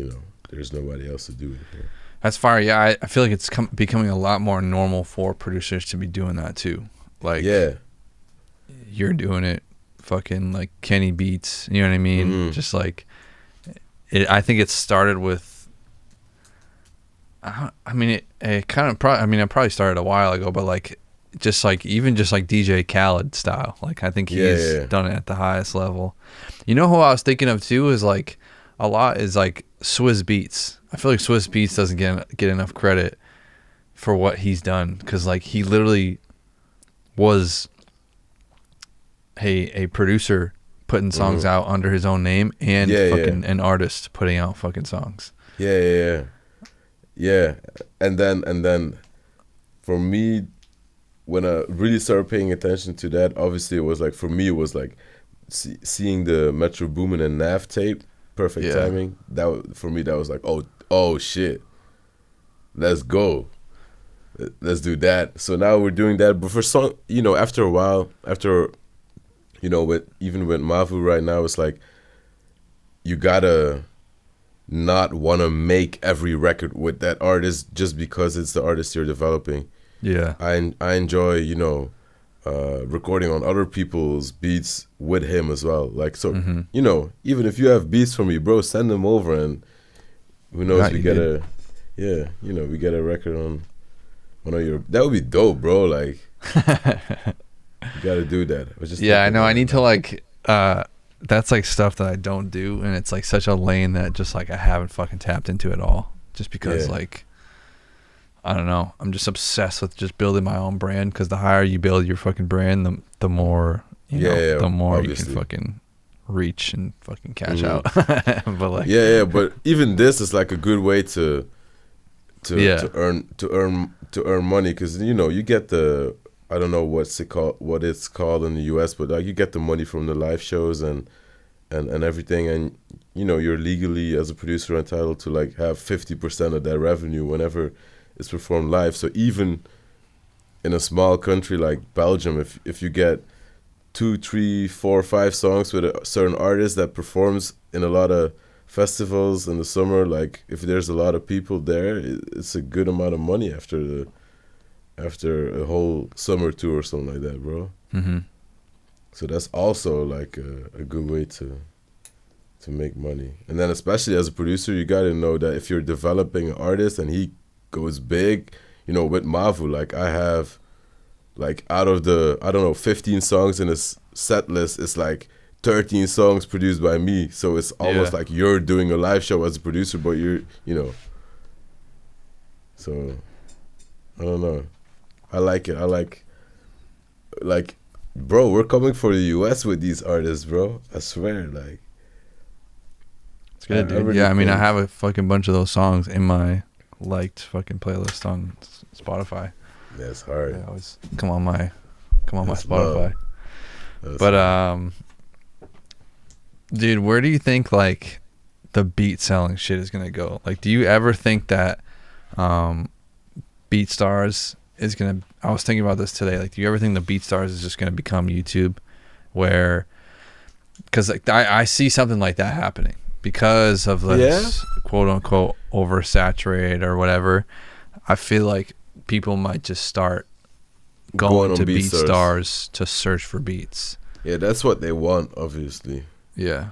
[SPEAKER 2] there's nobody else to do it here.
[SPEAKER 1] That's fire. Yeah, I feel like it's becoming a lot more normal for producers to be doing that too. Like, you're doing it, fucking like Kenny Beats, you know what I mean? Just like, I think it started with. I mean, it kind of. It probably started a while ago, but like, just like DJ Khaled style. Like, I think he's done it at the highest level. You know who I was thinking of too is like a lot is like Swizz Beats. I feel like Swizz Beats doesn't get enough credit for what he's done, because like he literally was a producer putting songs out under his own name, and an artist putting out fucking songs.
[SPEAKER 2] Yeah. And then for me, when I really started paying attention to that, obviously it was like, for me it was like seeing the Metro Boomin and Nav tape, perfect timing. For me that was like, oh shit, let's go, let's do that. So now we're doing that, but for some, after a while, even with Mavu right now, it's like you gotta not want to make every record with that artist just because it's the artist you're developing.
[SPEAKER 1] Yeah,
[SPEAKER 2] I enjoy recording on other people's beats with him as well. Like, so even if you have beats for me, bro, send them over, and who knows, we get a record on one of your. That would be dope, bro. Like, you gotta do that.
[SPEAKER 1] I know. I need to like. That's like stuff that I don't do, and it's like such a lane that just like I haven't fucking tapped into at all. Just because like, I don't know. I'm just obsessed with just building my own brand, because the higher you build your fucking brand, the more the more obviously you can fucking reach and fucking cash out. But like,
[SPEAKER 2] but even this is like a good way to earn money, because you get the, I don't know what it's called in the US, but like you get the money from the live shows and everything, and you're legally as a producer entitled to like have 50% of that revenue whenever it's performed live. So even in a small country like Belgium, if you get 2, 3, 4, 5 songs with a certain artist that performs in a lot of festivals in the summer, like if there's a lot of people there, it's a good amount of money after a whole summer tour or something like that, bro. So that's also like a good way to make money. And then especially as a producer, you gotta know that if you're developing an artist and he goes big, with Mavu, like I have, like out of the, I don't know, 15 songs in his set list, it's like 13 songs produced by me. So it's almost like you're doing a live show as a producer, but you're, so I don't know. I like it. I like, bro, we're coming for the US with these artists, bro. I swear, like.
[SPEAKER 1] It's good, dude. Really I have a fucking bunch of those songs in my liked fucking playlist on Spotify.
[SPEAKER 2] That's hard.
[SPEAKER 1] They always come on my Spotify. But dude, where do you think like the beat selling shit is gonna go? Like, do you ever think that BeatStars is gonna? I was thinking about this today. Like, do you ever think the BeatStars is just gonna become YouTube, where? Because like I see something like that happening because of this quote unquote oversaturated or whatever. I feel like people might just start going to BeatStars to search for beats.
[SPEAKER 2] Yeah, that's what they want, obviously.
[SPEAKER 1] Yeah,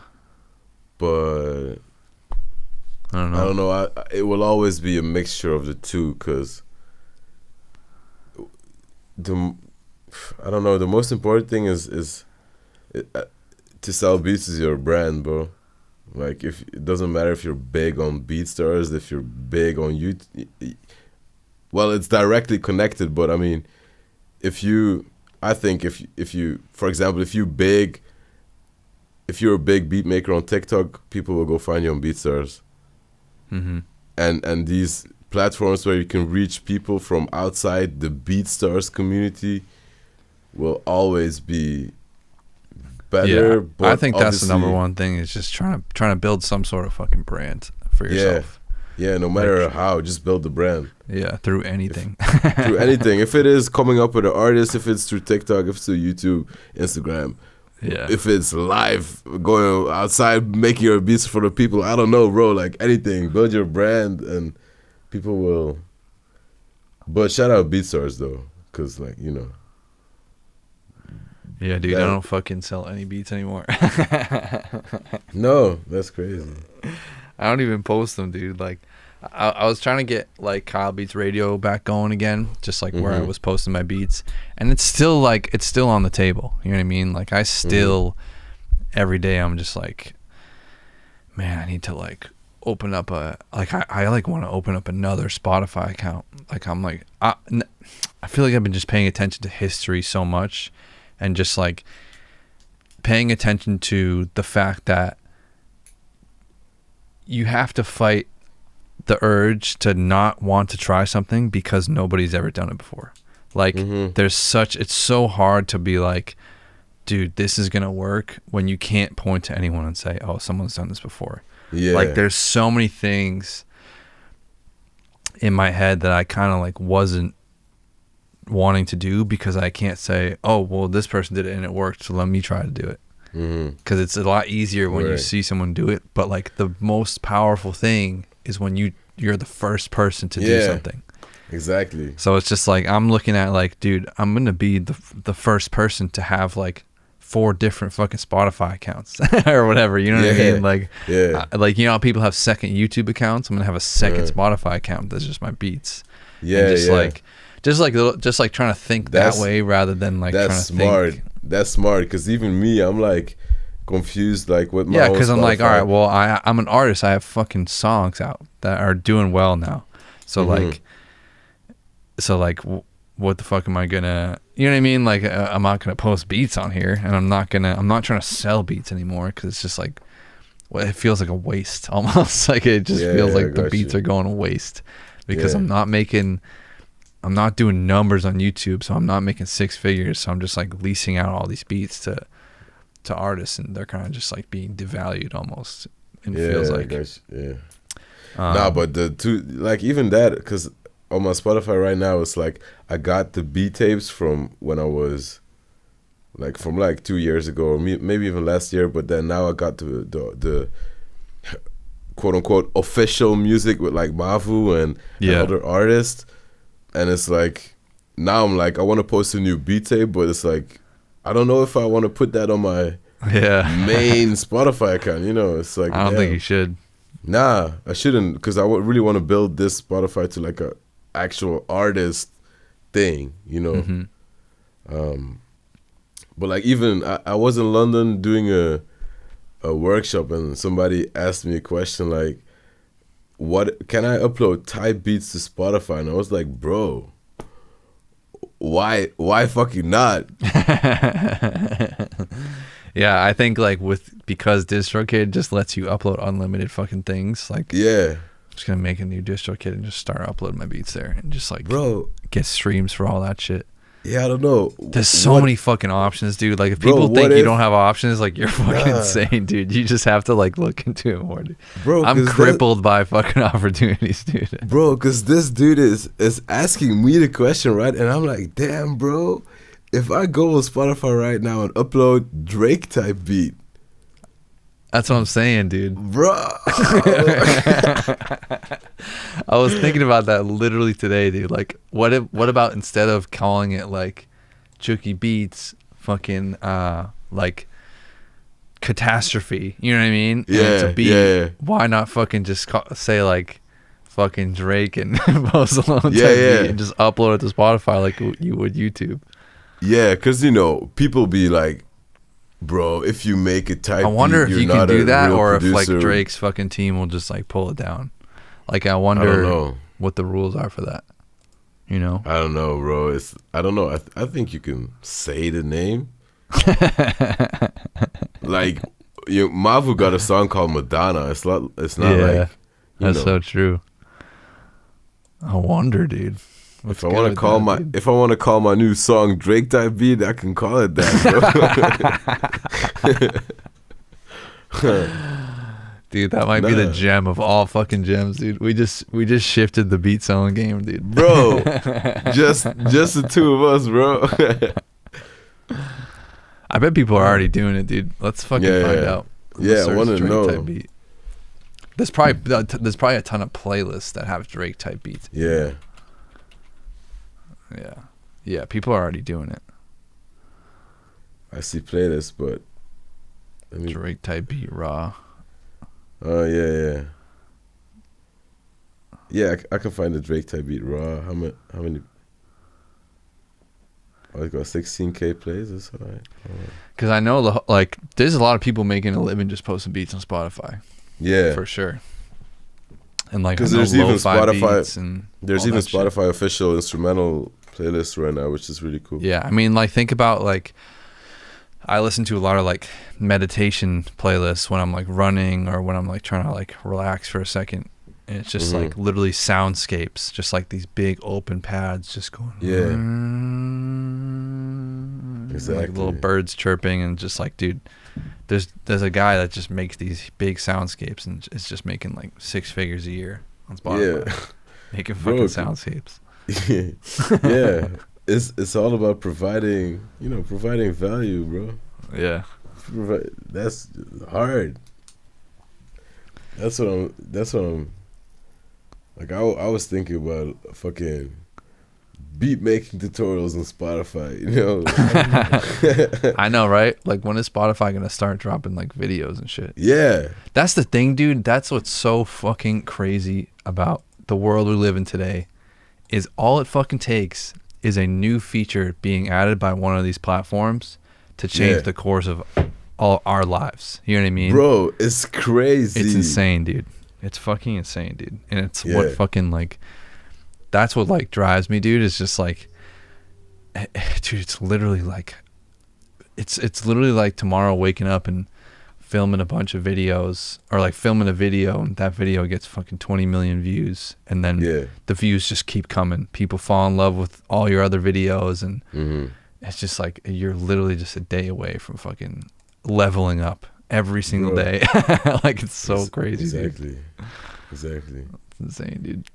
[SPEAKER 2] but I don't know. It will always be a mixture of the two, because I don't know. The most important thing is to sell beats is your brand, bro. Like, if it doesn't matter if you're big on BeatStars, if you're big on YouTube. Well, it's directly connected, but I mean, I think if you, for example, if you're a big beat maker on TikTok, people will go find you on BeatStars. And these platforms where you can reach people from outside the BeatStars community will always be better.
[SPEAKER 1] Yeah,
[SPEAKER 2] but
[SPEAKER 1] I think that's the number one thing, is just trying to build some sort of fucking brand for yourself.
[SPEAKER 2] Yeah, no matter how, just build the brand.
[SPEAKER 1] Yeah, through anything.
[SPEAKER 2] Through anything. If it is coming up with an artist, if it's through TikTok, if it's through YouTube, Instagram.
[SPEAKER 1] Yeah.
[SPEAKER 2] If it's live, going outside, making your beats for the people, I don't know, bro. Like, anything. Build your brand and people will. But shout out BeatStars, though. Because, like,
[SPEAKER 1] Yeah, dude, I don't fucking sell any beats anymore.
[SPEAKER 2] No, that's crazy.
[SPEAKER 1] I don't even post them, dude. Like, I was trying to get like Kyle Beats Radio back going again, just like where I was posting my beats, and it's still on the table. You know what I mean? Like, I still every day I'm just like, man, I need to like open up I like want to open up another Spotify account. Like, I'm like, I feel like I've been just paying attention to history so much, and just like paying attention to the fact that you have to fight the urge to not want to try something because nobody's ever done it before. Like, it's so hard to be like, dude, this is gonna work, when you can't point to anyone and say, oh, someone's done this before. Yeah. Like, there's so many things in my head that I kind of like wasn't wanting to do because I can't say, oh, well, this person did it and it worked, so let me try to do it. Because it's a lot easier when you see someone do it. But like, the most powerful thing is when you're the first person to do something.
[SPEAKER 2] Exactly.
[SPEAKER 1] So it's just like, I'm looking at like, dude, I'm gonna be the first person to have like 4 different fucking Spotify accounts or whatever, you know what I mean? Like, like, you know how people have second YouTube accounts? I'm gonna have a second Spotify account that's just my beats. Just like trying to think that way rather than like trying to
[SPEAKER 2] smart.
[SPEAKER 1] think.
[SPEAKER 2] That's smart, because even me, I'm like confused, like with my own
[SPEAKER 1] because I'm
[SPEAKER 2] Spotify.
[SPEAKER 1] like, all right, well, I'm an artist. I have fucking songs out that are doing well now. So like, what the fuck am I gonna, you know what I mean? Like, I'm not gonna post beats on here, and I'm not trying to sell beats anymore, because it's just like, well, it feels like a waste almost. Like, it just feels like the beats are going to waste, because I'm not doing numbers on YouTube, so I'm not making 6 figures. So I'm just like leasing out all these beats to artists, and they're kind of just like being devalued almost. It feels like,
[SPEAKER 2] but the two, like, even that, because on my Spotify right now, it's like I got the beat tapes from when I was like, from like 2 years ago, or maybe even last year. But then now I got the quote unquote official music with like Mavu and other artists. And it's like, now I'm like, I want to post a new beat tape, but it's like, I don't know if I want to put that on my main Spotify account, you know? It's like,
[SPEAKER 1] I don't think you should.
[SPEAKER 2] Nah, I shouldn't, because I really want to build this Spotify to like a actual artist thing, you know? But like, even, I was in London doing a workshop, and somebody asked me a question like, what can I upload type beats to Spotify? And I was like, bro, why fucking not?
[SPEAKER 1] Yeah, I think like because DistroKid just lets you upload unlimited fucking things. Like, I'm just gonna make a new DistroKid and just start uploading my beats there, and just like, get streams for all that shit.
[SPEAKER 2] Yeah, I don't know.
[SPEAKER 1] There's so many fucking options, dude. Like, if people think you don't have options, like, you're fucking insane, dude. You just have to like look into it more, dude. Bro, I'm crippled by fucking opportunities, dude.
[SPEAKER 2] Bro, because this dude is asking me the question, right? And I'm like, damn, bro. If I go on Spotify right now and upload Drake type beat,
[SPEAKER 1] that's what I'm saying, dude.
[SPEAKER 2] Bro.
[SPEAKER 1] I was thinking about that literally today, dude. Like, what about, instead of calling it like Chuki Beats, fucking like Catastrophe, you know what I mean? And it's a beat. Why not fucking just say like fucking Drake and Post Malone type beat, and just upload it to Spotify like you would YouTube? Yeah,
[SPEAKER 2] because, you know, people be like, bro, if you make a type,
[SPEAKER 1] I wonder if you can do that, or if like Drake's fucking team will just like pull it down. Like, I wonder what the rules are for that. You know?
[SPEAKER 2] I don't know, bro. I don't know. I think you can say the name. Like, Mavu got a song called Madonna. It's not like,
[SPEAKER 1] that's so true. I wonder, dude.
[SPEAKER 2] If I want to call my new song Drake type beat, I can call it that, bro.
[SPEAKER 1] Dude, that might be the gem of all fucking gems, dude. We just shifted the beat selling game, dude.
[SPEAKER 2] Bro, just the two of us, bro.
[SPEAKER 1] I bet people are already doing it, dude. Let's fucking find out.
[SPEAKER 2] Yeah, I want to know.
[SPEAKER 1] Type beat. There's probably a ton of playlists that have Drake type beats.
[SPEAKER 2] Yeah.
[SPEAKER 1] Yeah, people are already doing it.
[SPEAKER 2] I see playlists, but
[SPEAKER 1] Drake type beat raw.
[SPEAKER 2] Oh yeah. Yeah, I can find the Drake type beat raw. How many? Oh, it's got 16K plays. That's all right.
[SPEAKER 1] Because I know like there's a lot of people making a living just posting beats on Spotify.
[SPEAKER 2] Yeah,
[SPEAKER 1] for sure. And like,
[SPEAKER 2] because there's even Spotify
[SPEAKER 1] and
[SPEAKER 2] there's even Spotify official instrumental playlists right now, which is really cool.
[SPEAKER 1] Yeah, I mean, like, think about like, I listen to a lot of like meditation playlists when I'm like running or when I'm like trying to like relax for a second. And it's just like literally soundscapes, just like these big open pads just going.
[SPEAKER 2] Yeah. Exactly.
[SPEAKER 1] Like little birds chirping and just like, dude, there's a guy that just makes these big soundscapes and it's just making like 6 figures a year on Spotify. Yeah. Making fucking soundscapes.
[SPEAKER 2] Yeah. It's all about providing value, bro.
[SPEAKER 1] Yeah.
[SPEAKER 2] That's hard. That's what I'm like. I was thinking about fucking beat making tutorials on Spotify, you know.
[SPEAKER 1] I know, right? Like, when is Spotify gonna start dropping like videos and shit?
[SPEAKER 2] Yeah.
[SPEAKER 1] That's the thing, dude. That's what's so fucking crazy about the world we live in today, is all it fucking takes is a new feature being added by one of these platforms to change the course of all our lives. You know what I mean?
[SPEAKER 2] Bro, it's crazy.
[SPEAKER 1] It's insane, dude. It's fucking insane, dude. And it's what fucking like, that's what like drives me, dude. It's just like, dude, it's literally like, it's literally like tomorrow waking up and filming a bunch of videos, or like filming a video and that video gets fucking 20 million views, and then the views just keep coming. People fall in love with all your other videos, and it's just like you're literally just a day away from fucking leveling up every single day. Like, it's so crazy.
[SPEAKER 2] Exactly.
[SPEAKER 1] Dude.
[SPEAKER 2] Exactly.
[SPEAKER 1] It's insane, dude.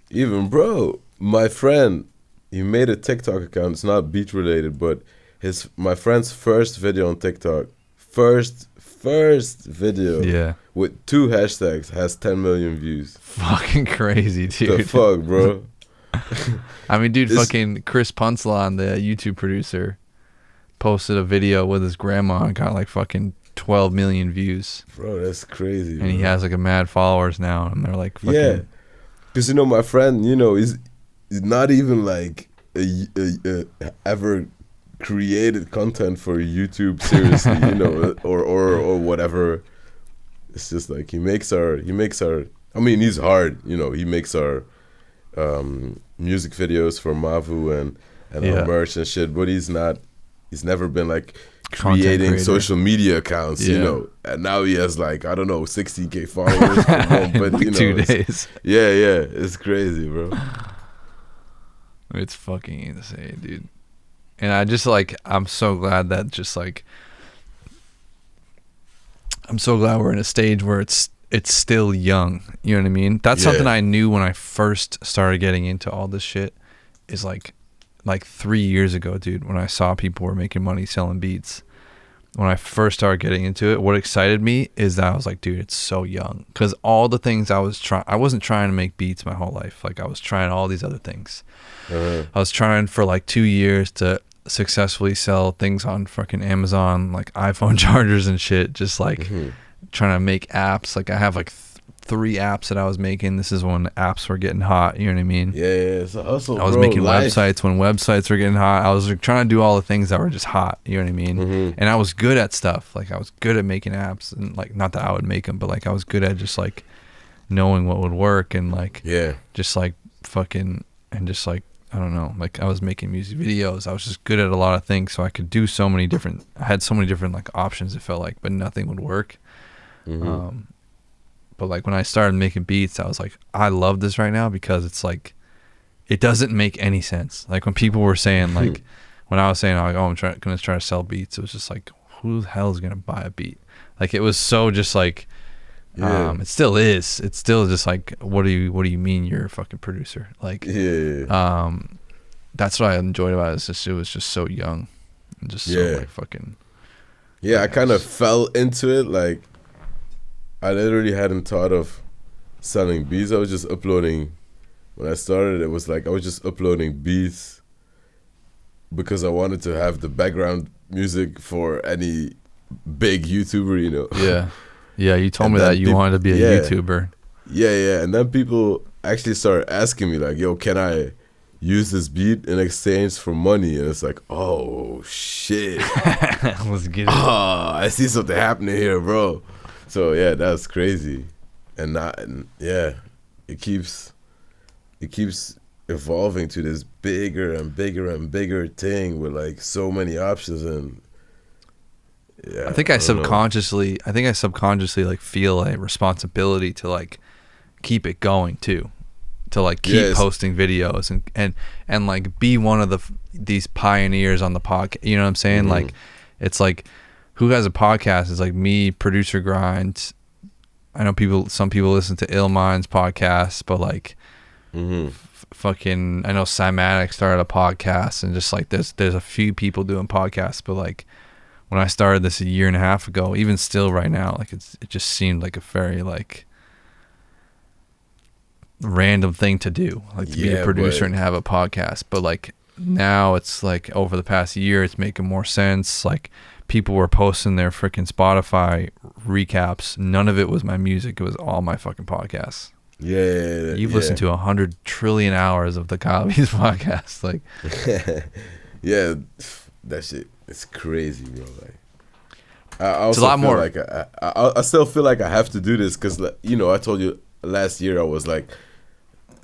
[SPEAKER 2] Even, bro, my friend, he made a TikTok account. It's not beat related, but my friend's first video on TikTok, first video with 2 hashtags has 10 million views.
[SPEAKER 1] Fucking crazy, dude.
[SPEAKER 2] The fuck, bro.
[SPEAKER 1] I mean, dude, fucking Chris Punslon, the YouTube producer, posted a video with his grandma and got like fucking 12 million views.
[SPEAKER 2] Bro, that's crazy.
[SPEAKER 1] And he has like a mad followers now, and they're like fucking...
[SPEAKER 2] Yeah. Because, you know, my friend, you know, he's not even like a ever created content for YouTube, seriously, you know, or whatever. It's just like he makes our I mean, he's hard, you know, he makes our music videos for Mavu and our merch and shit, but he's never been like creating social media accounts, you know, and now he has like, I don't know, 60K followers for one, but
[SPEAKER 1] like,
[SPEAKER 2] you know,
[SPEAKER 1] 2 days.
[SPEAKER 2] Yeah, it's crazy, bro.
[SPEAKER 1] It's fucking insane, dude. And I just like, I'm so glad that just like, I'm so glad we're in a stage where it's still young. You know what I mean? That's something I knew when I first started getting into all this shit, is like 3 years ago, dude, when I saw people were making money selling beats. When I first started getting into it, what excited me is that I was like, dude, it's so young. Because all the things I wasn't trying to make beats my whole life. Like, I was trying all these other things. I was trying for like 2 years to successfully sell things on fucking Amazon, like iPhone chargers and shit, just like trying to make apps. Like, I have like 3 apps that I was making. This is when apps were getting hot, you know what I mean?
[SPEAKER 2] Yeah, it's a hustle.
[SPEAKER 1] I was making websites when websites were getting hot. I was like trying to do all the things that were just hot, you know what I mean? And I was good at stuff. Like, I was good at making apps, and like, not that I would make them, but like, I was good at just like knowing what would work, and like just like fucking, and just like, I don't know, like, I was making music videos. I was just good at a lot of things, so I could do so many different, I had so many different like options, it felt like, but nothing would work. But like, when I started making beats, I was like, I love this right now, because it's like, it doesn't make any sense. Like, when people were saying like, when I was saying like, oh, I'm gonna try to sell beats, it was just like, who the hell is gonna buy a beat? Like, it was so just like, it still is. It's still just like, what do you mean you're a fucking producer? Like, that's what I enjoyed about it. It was just so young and just so like fucking.
[SPEAKER 2] Yeah, I kind of fell into it. Like, I literally hadn't thought of selling beats. I was just uploading. When I started, it was like I was just uploading beats because I wanted to have the background music for any big YouTuber, you know.
[SPEAKER 1] Yeah, you told me that you wanted to be a YouTuber.
[SPEAKER 2] Yeah, and then people actually started asking me like, yo, can I use this beat in exchange for money? And it's like, oh shit.
[SPEAKER 1] Let's get it.
[SPEAKER 2] I see something happening here, bro. So yeah, that's crazy. And it keeps evolving to this bigger and bigger and bigger thing with like so many options. And yeah,
[SPEAKER 1] I think I subconsciously like feel a responsibility to like keep it going too, to like keep posting videos and like be one of these pioneers on the podcast. You know what I'm saying? Mm-hmm. Like, it's like, who has a podcast? It's like me, Producer Grind. I know some people listen to Ill Minds podcast, but like, fucking, I know Cymatic started a podcast, and just like there's a few people doing podcasts, but like when I started this a year and a half ago, even still right now, like it just seemed like a very like random thing to do, like to be a producer and have a podcast. But like now it's like over the past year, it's making more sense. Like, people were posting their freaking Spotify recaps. None of it was my music. It was all my fucking podcasts.
[SPEAKER 2] Yeah.
[SPEAKER 1] You've listened to 100 trillion hours of the Kyle Beats podcast. Like,
[SPEAKER 2] yeah, that shit, it's crazy, bro. Like, I also
[SPEAKER 1] it's a lot
[SPEAKER 2] feel
[SPEAKER 1] more.
[SPEAKER 2] Like I still feel like I have to do this because, you know, I told you last year I was like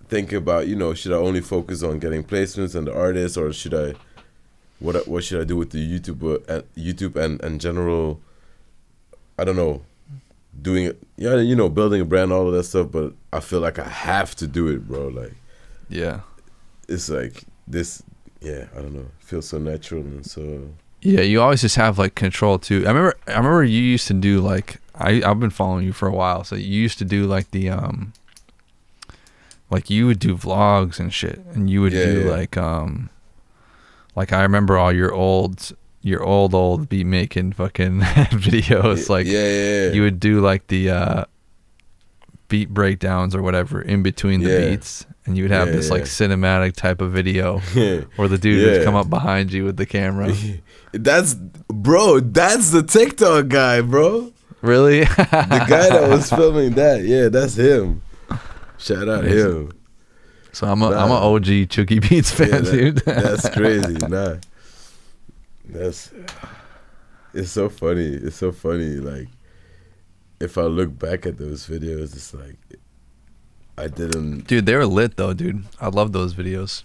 [SPEAKER 2] thinking about, you know, should I only focus on getting placements and the artists, or should I, what should I do with the YouTube and general, I don't know, doing it, yeah, you know, building a brand, all of that stuff. But I feel like I have to do it, bro. Like,
[SPEAKER 1] yeah,
[SPEAKER 2] it's like this, yeah, I don't know, it feels so natural and so.
[SPEAKER 1] Yeah, you always just have like control too. I remember you used to do like, I've been following you for a while, so you used to do like the like you would do vlogs and shit, and you would do like I remember all your old beat making fucking videos. Like, you would do like the beat breakdowns or whatever in between the beats, and you would have this like cinematic type of video where the dude would come up behind you with the camera.
[SPEAKER 2] That's the TikTok guy, bro.
[SPEAKER 1] Really?
[SPEAKER 2] The guy that was filming that, yeah, that's him. Shout out him.
[SPEAKER 1] So I'm a OG Chuki Beats fan, dude.
[SPEAKER 2] That's crazy. Nah, it's so funny. It's so funny. Like, if I look back at those videos, it's like I didn't.
[SPEAKER 1] Dude, they were lit though, dude. I love those videos.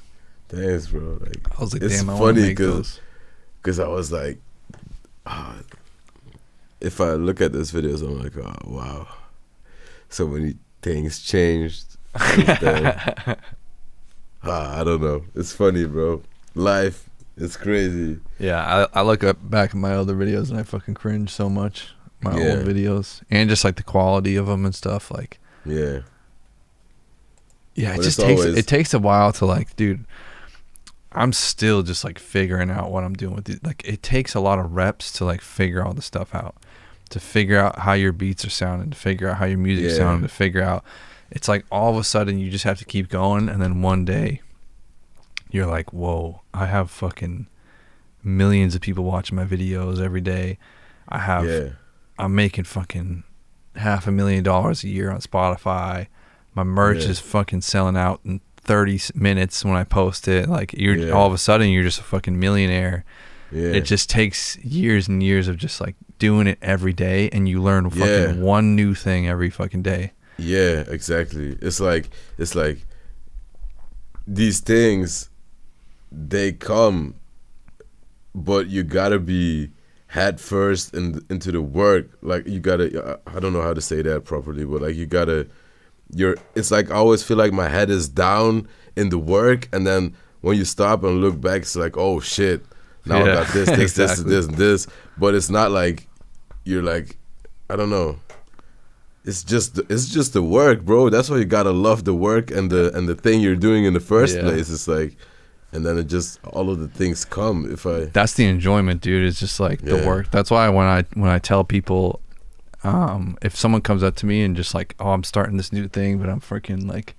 [SPEAKER 2] Thanks, bro. Like,
[SPEAKER 1] I was like,
[SPEAKER 2] it's
[SPEAKER 1] damn, I want to make those.
[SPEAKER 2] Because I was like, if I look at those videos, I'm like, oh wow, so many things changed. I don't know. It's funny, bro. Life is crazy.
[SPEAKER 1] Yeah, I look back at my other videos and I fucking cringe so much. My old videos, and just like the quality of them and stuff. Like,
[SPEAKER 2] yeah.
[SPEAKER 1] It just takes a while to like, dude. I'm still just like figuring out what I'm doing with it. Like, it takes a lot of reps to like figure all the stuff out, to figure out how your beats are sounding, to figure out how your music's sounding, to figure out. It's like all of a sudden you just have to keep going, and then one day you're like, whoa, I have fucking millions of people watching my videos every day. I'm making fucking $500,000 a year on Spotify. My merch is fucking selling out in 30 minutes when I post it. Like, you're all of a sudden you're just a fucking millionaire. It just takes years and years of just like doing it every day, and you learn fucking one new thing every fucking day.
[SPEAKER 2] Yeah, exactly. It's like these things, they come, but you gotta be head first into the work. Like, you gotta, I don't know how to say that properly, but like, it's like I always feel like my head is down in the work, and then when you stop and look back, it's like, oh shit, now I got this, exactly. this, and this. But it's not like you're like, I don't know. It's just the work, bro. That's why you gotta love the work and the thing you're doing in the first place. It's like, and then it just, all of the things come.
[SPEAKER 1] That's the enjoyment, dude. It's just like the work. That's why when I tell people, if someone comes up to me and just like, oh, I'm starting this new thing, but I'm freaking like,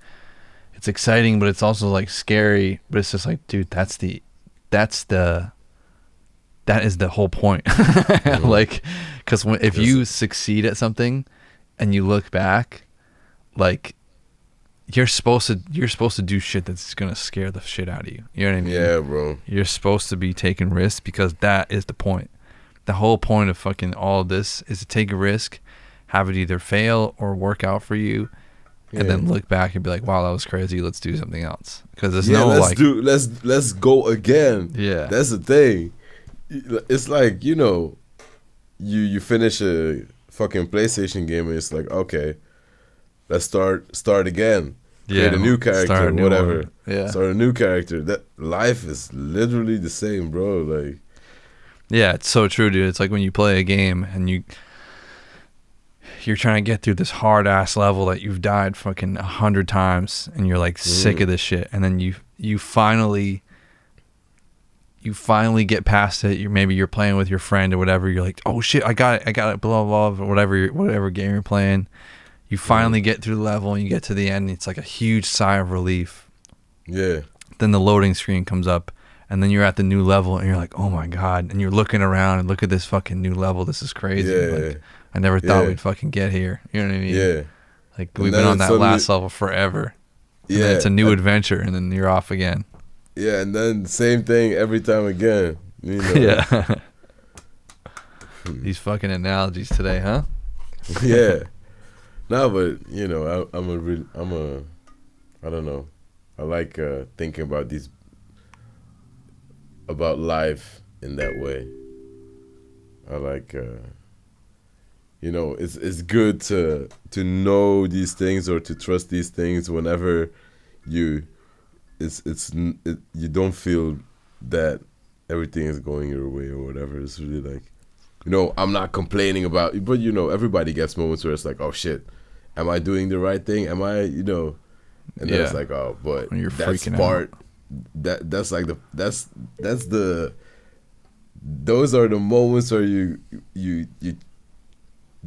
[SPEAKER 1] it's exciting, but it's also like scary. But it's just like, dude, that is the whole point. Like, because if you succeed at something and you look back, like, you're supposed to do shit that's gonna scare the shit out of you. You know what I mean?
[SPEAKER 2] Yeah, bro.
[SPEAKER 1] You're supposed to be taking risks because that is the point. The whole point of fucking all of this is to take a risk, have it either fail or work out for you, and then look back and be like, "Wow, that was crazy. Let's do something else." Because there's no
[SPEAKER 2] let's go again.
[SPEAKER 1] Yeah,
[SPEAKER 2] that's the thing. It's like, you know, you finish a fucking PlayStation game and it's like, okay, let's start again. Create a new character, whatever.
[SPEAKER 1] Yeah,
[SPEAKER 2] start a new character. That life is literally the same, bro. Like,
[SPEAKER 1] yeah, it's so true, dude. It's like when you play a game and you're trying to get through this hard ass level that you've died fucking 100 times and you're like sick of this shit, and then you finally get past it. Maybe you're playing with your friend or whatever. You're like, oh shit, I got it, blah blah blah, whatever game you're playing. You finally get through the level and you get to the end. And it's like a huge sigh of relief.
[SPEAKER 2] Yeah.
[SPEAKER 1] Then the loading screen comes up, and then you're at the new level and you're like, oh my god, and you're looking around and look at this fucking new level. This is crazy.
[SPEAKER 2] Yeah.
[SPEAKER 1] I never thought we'd fucking get here. You know what I mean?
[SPEAKER 2] Yeah.
[SPEAKER 1] Like, we've been on that last level forever. And then it's a new adventure, and then you're off again.
[SPEAKER 2] Yeah, and then same thing every time again. You know?
[SPEAKER 1] Yeah. These fucking analogies today, huh?
[SPEAKER 2] Yeah. No, but you know, I don't know. I like thinking about life in that way. I like, you know, it's good to know these things or to trust these things whenever you don't feel that everything is going your way or whatever. It's really like, you know, I'm not complaining about it, but you know, everybody gets moments where it's like, oh shit, am I doing the right thing? Am I, you know? And then it's like, oh, but
[SPEAKER 1] when you're
[SPEAKER 2] that's
[SPEAKER 1] freaking
[SPEAKER 2] part.
[SPEAKER 1] Out.
[SPEAKER 2] That's like those are the moments where you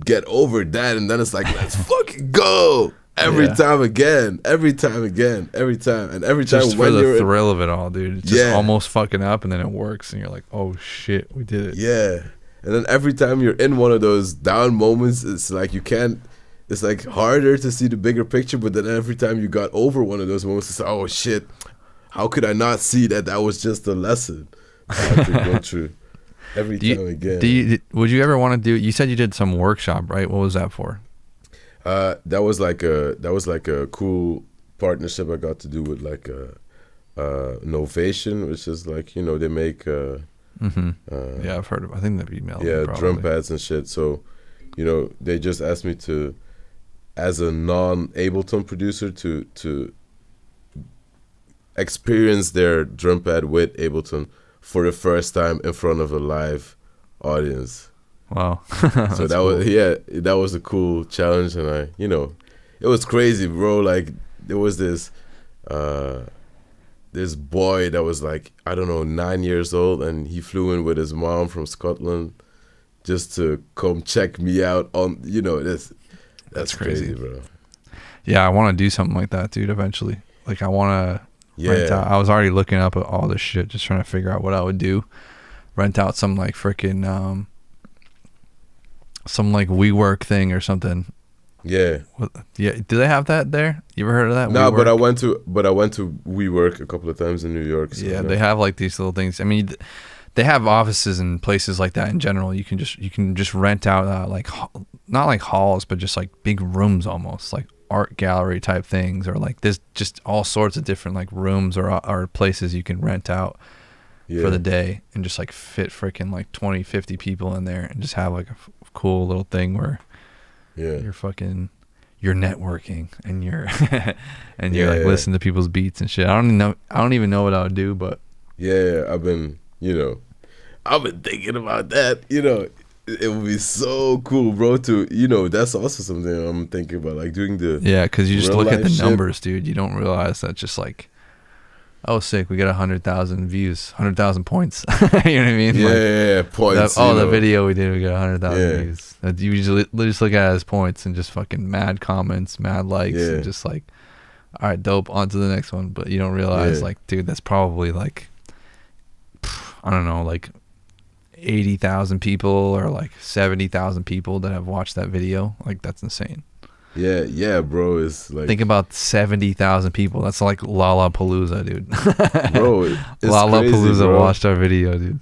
[SPEAKER 2] get over that, and then it's like, let's fucking go every time again, and every time
[SPEAKER 1] just
[SPEAKER 2] when
[SPEAKER 1] for
[SPEAKER 2] you're
[SPEAKER 1] the thrill of it all, dude. It's just almost fucking up, and then it works, and you're like, oh shit, we did it.
[SPEAKER 2] Yeah, and then every time you're in one of those down moments, it's like you can't. It's like harder to see the bigger picture, but then every time you got over one of those moments, it's like, oh shit, how could I not see that was just a lesson I have to go through every time again.
[SPEAKER 1] Would you ever want to do? You said you did some workshop, right? What was that for?
[SPEAKER 2] That was like a cool partnership I got to do with like Novation, which is like, you know, they make yeah,
[SPEAKER 1] I've heard of. I think they've emailed.
[SPEAKER 2] Yeah, drum pads and shit. So, you know, they just asked me to, as a non-Ableton producer, to experience their drum pad with Ableton for the first time in front of a live audience.
[SPEAKER 1] Wow.
[SPEAKER 2] So that was a cool challenge, and I, you know, it was crazy, bro. Like, there was this boy that was like, I don't know, 9 years old, and he flew in with his mom from Scotland just to come check me out on, you know, that's crazy, bro.
[SPEAKER 1] Yeah, I want to do something like that, dude, eventually. Like, I want to rent out. I was already looking up at all this shit, just trying to figure out what I would do. Rent out some, like, freaking, some, like, WeWork thing or something.
[SPEAKER 2] Yeah.
[SPEAKER 1] Yeah. Do they have that there? You ever heard of that?
[SPEAKER 2] No,
[SPEAKER 1] WeWork?
[SPEAKER 2] but I went to WeWork a couple of times in New York. So
[SPEAKER 1] yeah, they have, like, these little things. I mean, they have offices and places like that in general. You can just rent out like not like halls, but just like big rooms, almost like art gallery type things, or like there's just all sorts of different like rooms or places you can rent out for the day, and just like fit freaking like 20-50 people in there, and just have like a cool little thing where you're networking and you're like listening to people's beats and shit. I don't even know what I would do, but
[SPEAKER 2] I've been thinking about that. You know, it would be so cool, bro, to, you know, that's also something I'm thinking about, like doing the
[SPEAKER 1] because you just look at the numbers, dude. You don't realize that just like, oh, sick, we got 100,000 views, 100,000 points. You know what I mean?
[SPEAKER 2] Points.
[SPEAKER 1] The video we did, we got 100,000 views. You usually just look at it as points and just fucking mad comments, mad likes, and just like, all right, dope, on to the next one. But you don't realize, like, dude, that's probably like, I don't know, like 80,000 people or like 70,000 people that have watched that video. Like, that's insane.
[SPEAKER 2] Yeah, bro. It's like,
[SPEAKER 1] think about 70,000 people. That's like Lollapalooza, dude.
[SPEAKER 2] Bro, it's
[SPEAKER 1] Lollapalooza
[SPEAKER 2] crazy,
[SPEAKER 1] watched our video, dude.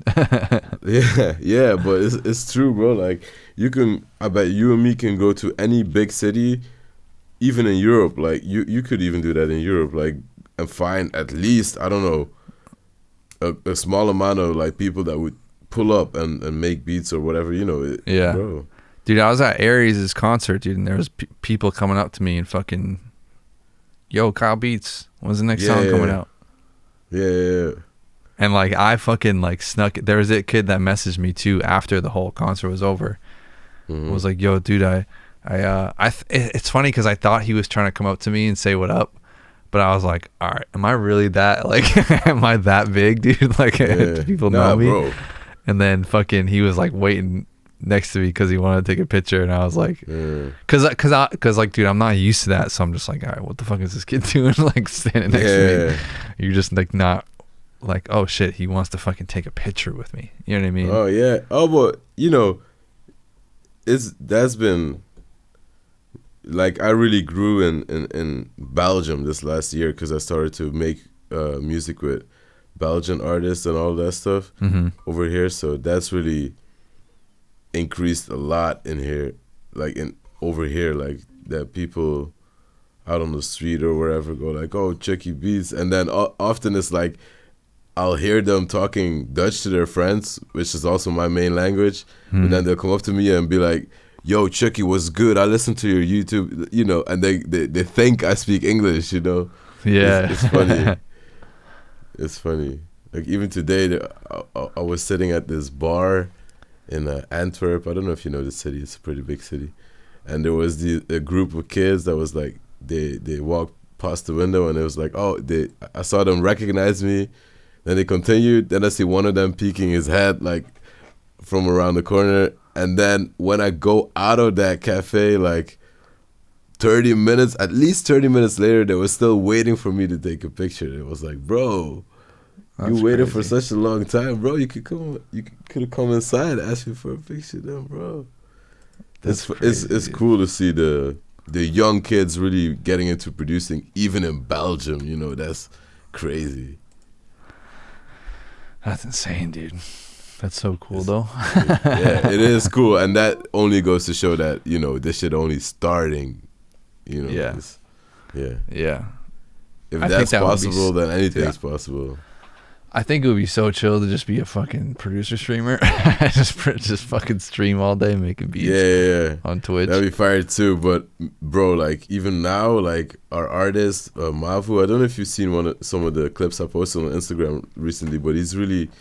[SPEAKER 2] yeah, but it's true, bro. Like, I bet you and me can go to any big city, even in Europe. Like, you could even do that in Europe, like, and find at least, I don't know, a small amount of like people that would pull up and make beats or whatever,
[SPEAKER 1] Yeah,
[SPEAKER 2] bro.
[SPEAKER 1] Dude, I was at Aries' concert, dude, and there was people coming up to me and fucking, yo, Kyle Beats, when's the next song coming out?
[SPEAKER 2] Yeah.
[SPEAKER 1] And like I fucking like snuck it. There was a kid that messaged me too after the whole concert was over.
[SPEAKER 2] Mm-hmm.
[SPEAKER 1] Was like, yo, dude, it's funny because I thought he was trying to come up to me and say what up, but I was like, all right, am I really that like, am I that big, dude? Like, do people know me?
[SPEAKER 2] Bro.
[SPEAKER 1] And then fucking he was like waiting next to me because he wanted to take a picture, and I was like, cause like, dude, I'm not used to that, so I'm just like, all right, what the fuck is this kid doing? Like standing next to me. You're just like not like, oh shit, he wants to fucking take a picture with me. You know what I mean?
[SPEAKER 2] Oh yeah. Oh, but that's been like, I really grew in Belgium this last year because I started to make music with Belgian artists and all that stuff over here. So that's really increased a lot in here, like over here, like that people out on the street or wherever go like, oh, Chuki Beats, and then often it's like I'll hear them talking Dutch to their friends, which is also my main language, and then they'll come up to me and be like, yo, Chuki, what's good? I listen to your YouTube, and they think I speak English,
[SPEAKER 1] Yeah.
[SPEAKER 2] It's funny. It's funny. Like, even today, I was sitting at this bar in Antwerp. I don't know if you know the city. It's a pretty big city. And there was a group of kids that was like, they walked past the window, and it was like, oh, I saw them recognize me. Then they continued. Then I see one of them peeking his head like from around the corner. And then when I go out of that cafe, like at least 30 minutes later, they were still waiting for me to take a picture. It was like, bro, you waited for such a long time, bro. You could have come inside and asked me for a picture then, bro. It's cool to see the young kids really getting into producing, even in Belgium. That's crazy.
[SPEAKER 1] That's insane, dude. That's so cool, though.
[SPEAKER 2] Yeah, it is cool, and that only goes to show that this shit only starting.
[SPEAKER 1] Yeah.
[SPEAKER 2] Yeah. If that's possible, then anything's possible.
[SPEAKER 1] I think it would be so chill to just be a fucking producer streamer. just fucking stream all day making beats.
[SPEAKER 2] Yeah.
[SPEAKER 1] On Twitch.
[SPEAKER 2] That'd be fire too. But bro, like even now, like our artist Mavu, I don't know if you've seen some of the clips I posted on Instagram recently, but he's really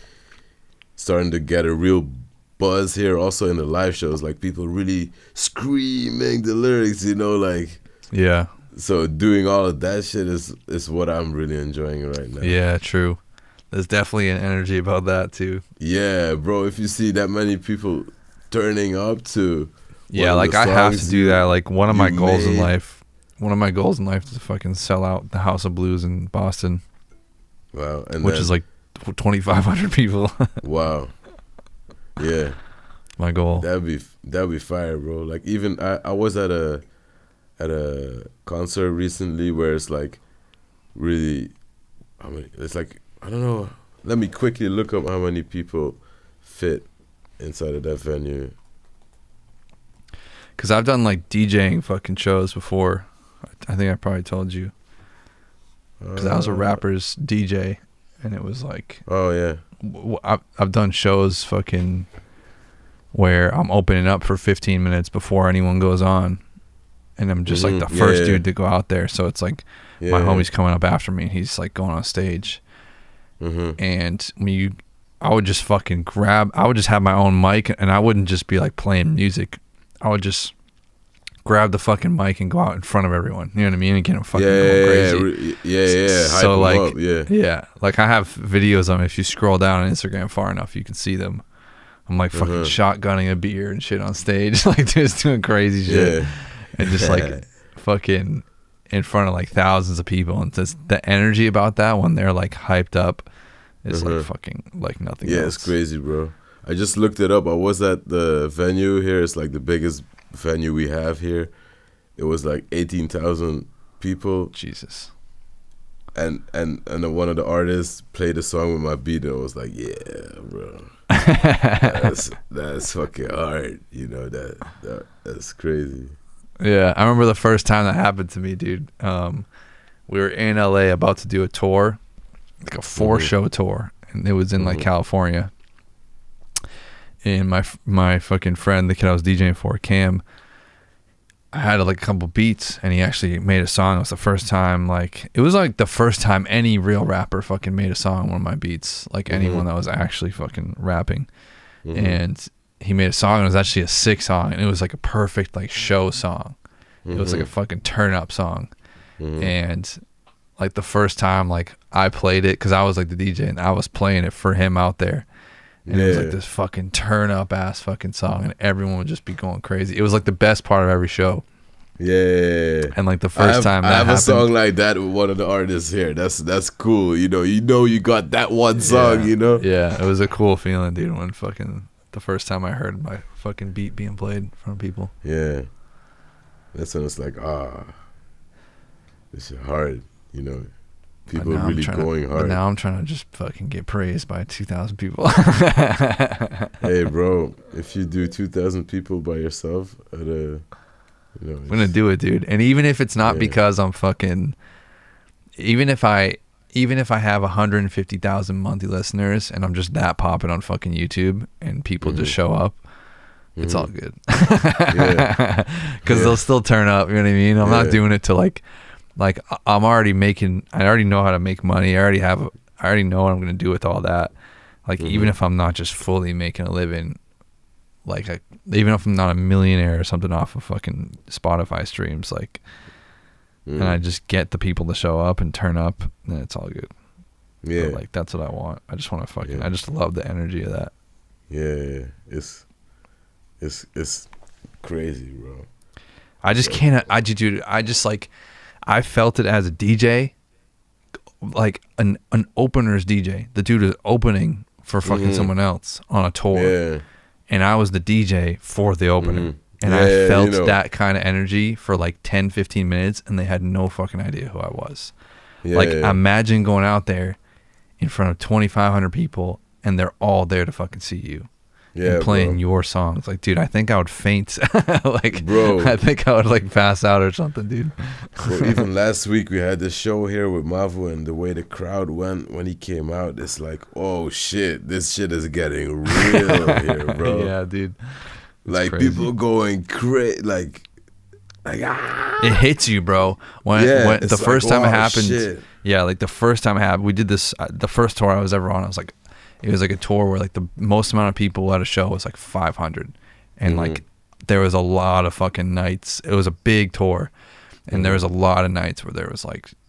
[SPEAKER 2] starting to get a real buzz here. Also in the live shows, like people really screaming the lyrics. Like
[SPEAKER 1] yeah.
[SPEAKER 2] So doing all of that shit is what I'm really enjoying right now.
[SPEAKER 1] Yeah, true. There's definitely an energy about that too.
[SPEAKER 2] Yeah, bro. If you see that many people turning up to,
[SPEAKER 1] like I have to do that. Like one of my goals in life is to fucking sell out the House of Blues in Boston.
[SPEAKER 2] Wow,
[SPEAKER 1] which is like 2,500 people.
[SPEAKER 2] Wow. Yeah.
[SPEAKER 1] My goal.
[SPEAKER 2] That'd be fire, bro. Like even I was at a concert recently where it's like really, it's like, I don't know. Let me quickly look up how many people fit inside of that venue.
[SPEAKER 1] Because I've done like DJing fucking shows before. I think I probably told you. Because I was a rapper's DJ, and it was like,
[SPEAKER 2] oh yeah,
[SPEAKER 1] I've done shows fucking where I'm opening up for 15 minutes before anyone goes on, and I'm just like the first dude to go out there. So it's like my homie's coming up after me, and he's like going on stage. And I would just fucking I would just have my own mic, and I wouldn't just be like playing music. I would just grab the fucking mic and go out in front of everyone. You know what I mean? And get them fucking going crazy.
[SPEAKER 2] Yeah.
[SPEAKER 1] So like, like I have videos of them. If you scroll down on Instagram far enough, you can see them. I'm like fucking shotgunning a beer and shit on stage, like just doing crazy shit, and just like fucking in front of like thousands of people. And just the energy about that when they're like hyped up is like fucking like nothing else.
[SPEAKER 2] Yeah, it's crazy, bro. I just looked it up. I was at the venue here. It's like the biggest venue we have here, it was like 18,000 people.
[SPEAKER 1] Jesus.
[SPEAKER 2] And then one of the artists played a song with my beat, and I was like, yeah, bro, that's fucking hard, you know. That's crazy.
[SPEAKER 1] Yeah, I remember the first time that happened to me, dude. We were in LA about to do a tour, like a 4-show tour, and it was in like California. And my fucking friend, the kid I was DJing for, Cam, I had like a couple beats, and he actually made a song. It was the first time, it was like the first time any real rapper fucking made a song on one of my beats, like anyone that was actually fucking rapping. And he made a song, and it was actually a sick song, and it was like a perfect like show song. It was like a fucking turn up song. And like the first time like I played it, because I was like the DJ and I was playing it for him out there. And it was like this fucking turn up ass fucking song, and everyone would just be going crazy. It was like the best part of every show.
[SPEAKER 2] Yeah.
[SPEAKER 1] And like the first time that
[SPEAKER 2] I have
[SPEAKER 1] happened,
[SPEAKER 2] a song like that with one of the artists here. That's cool. You know you got that one song, you know?
[SPEAKER 1] Yeah, it was a cool feeling, dude, when fucking the first time I heard my fucking beat being played from people.
[SPEAKER 2] Yeah. That's when it's like, this is hard, you know. People are really going hard.
[SPEAKER 1] But now I'm trying to just fucking get praised by 2,000 people.
[SPEAKER 2] Hey, bro, if you do 2,000 people by yourself at a,
[SPEAKER 1] I'm gonna do it, dude. And even if it's not because I'm fucking, even if I have 150,000 monthly listeners and I'm just that popping on fucking YouTube and people just show up, it's all good. Because they'll still turn up. You know what I mean? I'm not doing it to like I'm already making. I already know how to make money. I already know what I'm gonna do with all that. Like even if I'm not just fully making a living, even if I'm not a millionaire or something off of fucking Spotify streams, and I just get the people to show up and turn up, then it's all good. Yeah, but that's what I want. I just want to fucking. I just love the energy of that.
[SPEAKER 2] Yeah, it's crazy, bro.
[SPEAKER 1] I just can't. I felt it as a DJ, like an opener's DJ. The dude is opening for fucking someone else on a tour, and I was the DJ for the opener. And I felt that kind of energy for like 10, 15 minutes, and they had no fucking idea who I was. Imagine going out there in front of 2,500 people, and they're all there to fucking see you. And playing your songs. Like, dude, I think I would faint. Bro, I think I would pass out or something, dude.
[SPEAKER 2] Bro, even last week we had this show here with Mavu, and the way the crowd went when he came out, it's like, oh shit, this shit is getting real here, bro.
[SPEAKER 1] Yeah, dude.
[SPEAKER 2] It's crazy. People going crazy,
[SPEAKER 1] it hits you, bro. When the first time it happened, the first time it happened, we did this. The first tour I was ever on, I was like. It was like a tour where the most amount of people at a show was 500, and there was a lot of fucking nights. It was a big tour, and there was a lot of nights where there was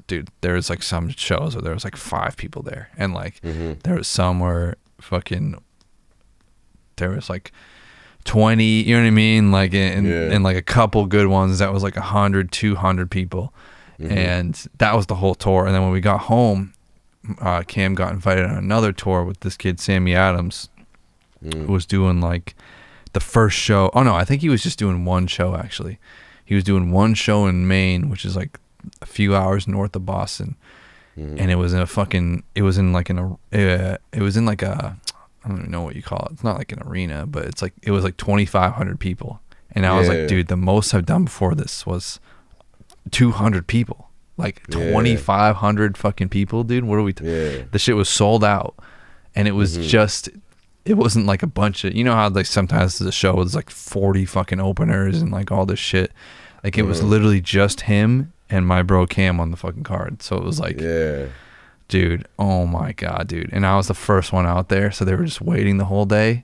[SPEAKER 1] there was some shows where there was 5 people there, and there was some where fucking there was 20. You know what I mean? And a couple good ones that was 100, 200 people, and that was the whole tour. And then when we got home. Cam got invited on another tour with this kid Sammy Adams, who was doing the first show. Oh no, I think he was just doing one show actually. He was doing one show in Maine, which is a few hours north of Boston, and it was in a I don't even know what you call it. It's not an arena, but it's it was 2,500 people, and I was dude, the most I've done before this was 200 people. 2,500 fucking people, dude. What are we? The shit was sold out, and it was just. It wasn't a bunch of. You know how sometimes the show was 40 fucking openers and all this shit. It was literally just him and my bro Cam on the fucking card. So it was dude. Oh my god, dude. And I was the first one out there, so they were just waiting the whole day.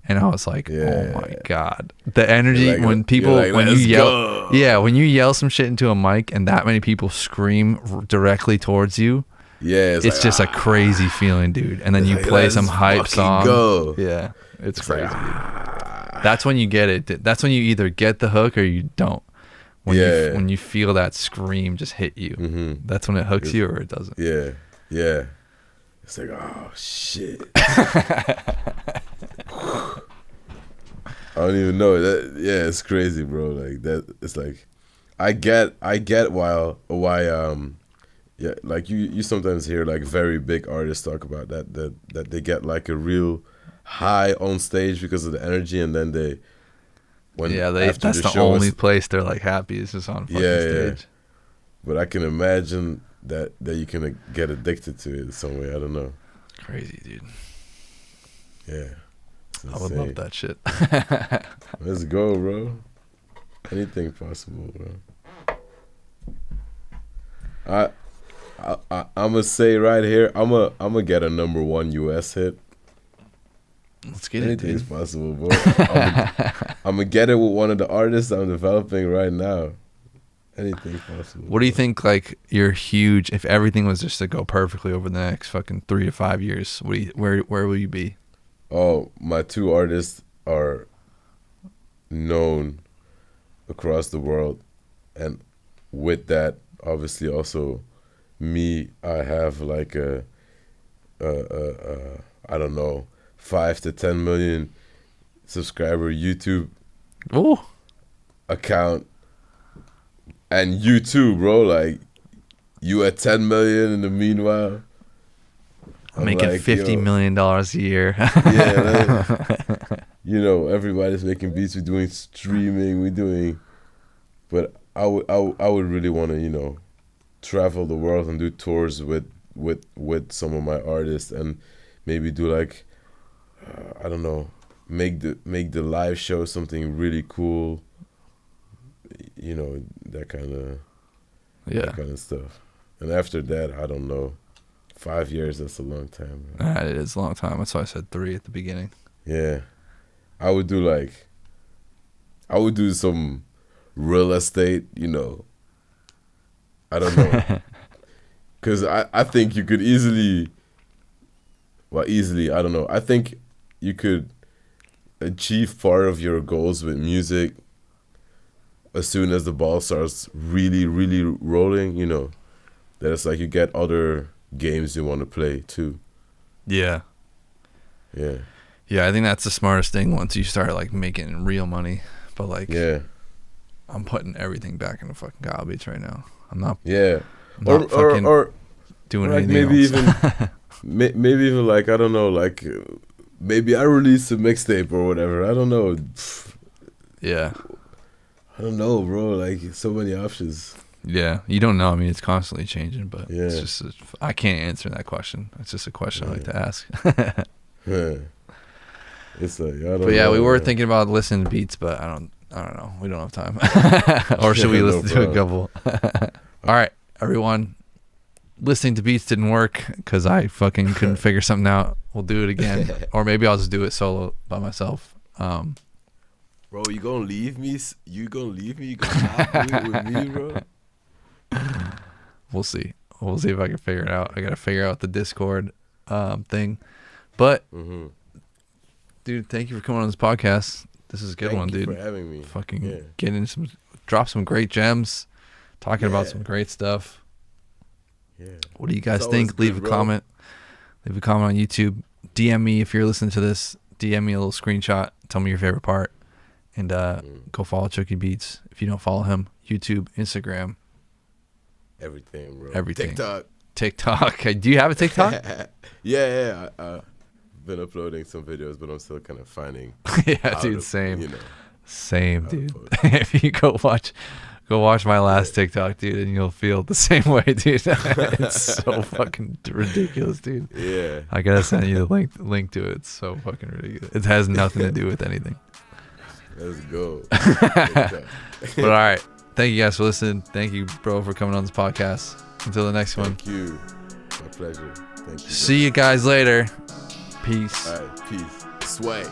[SPEAKER 1] And I was like, oh my god, the energy when people when you yell, when you yell some shit into a mic and that many people scream directly towards you, it's just a crazy feeling, dude. And then you play some hype song, it's crazy. That's when you get it. That's when you either get the hook or you don't. When you feel that scream just hit you, that's when it hooks you or it doesn't.
[SPEAKER 2] It's oh shit. I don't even know that. Yeah, it's crazy, bro. That it's I get why yeah, like you sometimes hear like very big artists talk about that they get like a real high on stage because of the energy, and then that's
[SPEAKER 1] the only place they're like happy is just on fucking stage.
[SPEAKER 2] Yeah. But I can imagine that you can get addicted to it in some way. I don't know.
[SPEAKER 1] Crazy, dude.
[SPEAKER 2] Yeah.
[SPEAKER 1] I would love that shit.
[SPEAKER 2] Let's go, bro. Anything possible, bro. I'm gonna say right here, I'm gonna get a #1 US hit.
[SPEAKER 1] Let's get it, dude.
[SPEAKER 2] Anything's possible, bro. I'm gonna get it with one of the artists I'm developing right now. Anything possible.
[SPEAKER 1] What do you think? Like, you're huge. If everything was just to go perfectly over the next fucking 3 to 5 years, where will you be?
[SPEAKER 2] Oh, my 2 artists are known across the world, and with that, obviously, also me. I have like a I don't know, 5 to 10 million subscriber YouTube account, and you too, bro. Like, you at 10 million in the meanwhile.
[SPEAKER 1] I'm making like, $50 million a year.
[SPEAKER 2] Yeah, like, you know, everybody's making beats. We're doing streaming. But I would really want to, you know, travel the world and do tours with some of my artists, and maybe do like I don't know, make the live show something really cool. You know, that kind of stuff. And after that, I don't know. 5 years, that's a long time.
[SPEAKER 1] It is a long time. That's why I said 3 at the beginning.
[SPEAKER 2] Yeah. I would do some real estate, you know. I don't know. Because I think you could easily, I don't know. I think you could achieve part of your goals with music as soon as the ball starts really, really rolling, you know. That it's like you get other games you want to play too.
[SPEAKER 1] Yeah, I think that's the smartest thing once you start like making real money. But like, I'm putting everything back into fucking Kyle Beats right now. I'm not
[SPEAKER 2] or
[SPEAKER 1] doing
[SPEAKER 2] like
[SPEAKER 1] anything
[SPEAKER 2] maybe
[SPEAKER 1] else.
[SPEAKER 2] maybe even like, I don't know, like maybe I release a mixtape or whatever. I don't know.
[SPEAKER 1] Yeah,
[SPEAKER 2] I don't know, bro. Like, so many options.
[SPEAKER 1] Yeah, you don't know. I mean, it's constantly changing, but it's just I can't answer that question. It's just a question I like to ask.
[SPEAKER 2] It's like, I don't know.
[SPEAKER 1] But yeah, we were thinking about listening to beats, but I don't know. We don't have time. Or should we listen to a couple? All right, everyone. Listening to beats didn't work because I fucking couldn't figure something out. We'll do it again, or maybe I'll just do it solo by myself.
[SPEAKER 2] Bro, you gonna leave me? You gonna leave me? You gonna not do it with me, bro?
[SPEAKER 1] We'll see if I can figure it out. I gotta figure out the Discord thing. But dude, thank you for coming on this podcast. This is a good one, dude.
[SPEAKER 2] Thank you for having me.
[SPEAKER 1] Fucking drop some great gems, talking about some great stuff.
[SPEAKER 2] Yeah.
[SPEAKER 1] What do you guys think? Leave a comment. Leave a comment on YouTube. DM me if you're listening to this. DM me a little screenshot. Tell me your favorite part. And go follow Chuki Beats. If you don't follow him, YouTube, Instagram.
[SPEAKER 2] Everything, bro.
[SPEAKER 1] Everything. TikTok. Do you have a TikTok?
[SPEAKER 2] Yeah. I've been uploading some videos, but I'm still kind of finding.
[SPEAKER 1] Yeah, dude. Same, dude. If you go watch my last TikTok, dude, and you'll feel the same way, dude. It's so fucking ridiculous, dude.
[SPEAKER 2] Yeah.
[SPEAKER 1] I gotta send you the link to it. It's so fucking ridiculous. It has nothing to do with anything.
[SPEAKER 2] Let's go.
[SPEAKER 1] But all right. Thank you guys for listening. Thank you, bro, for coming on this podcast. Until the next one.
[SPEAKER 2] Thank you. My pleasure. Thank you.
[SPEAKER 1] See you guys later. Peace.
[SPEAKER 2] All right. Peace. Sway.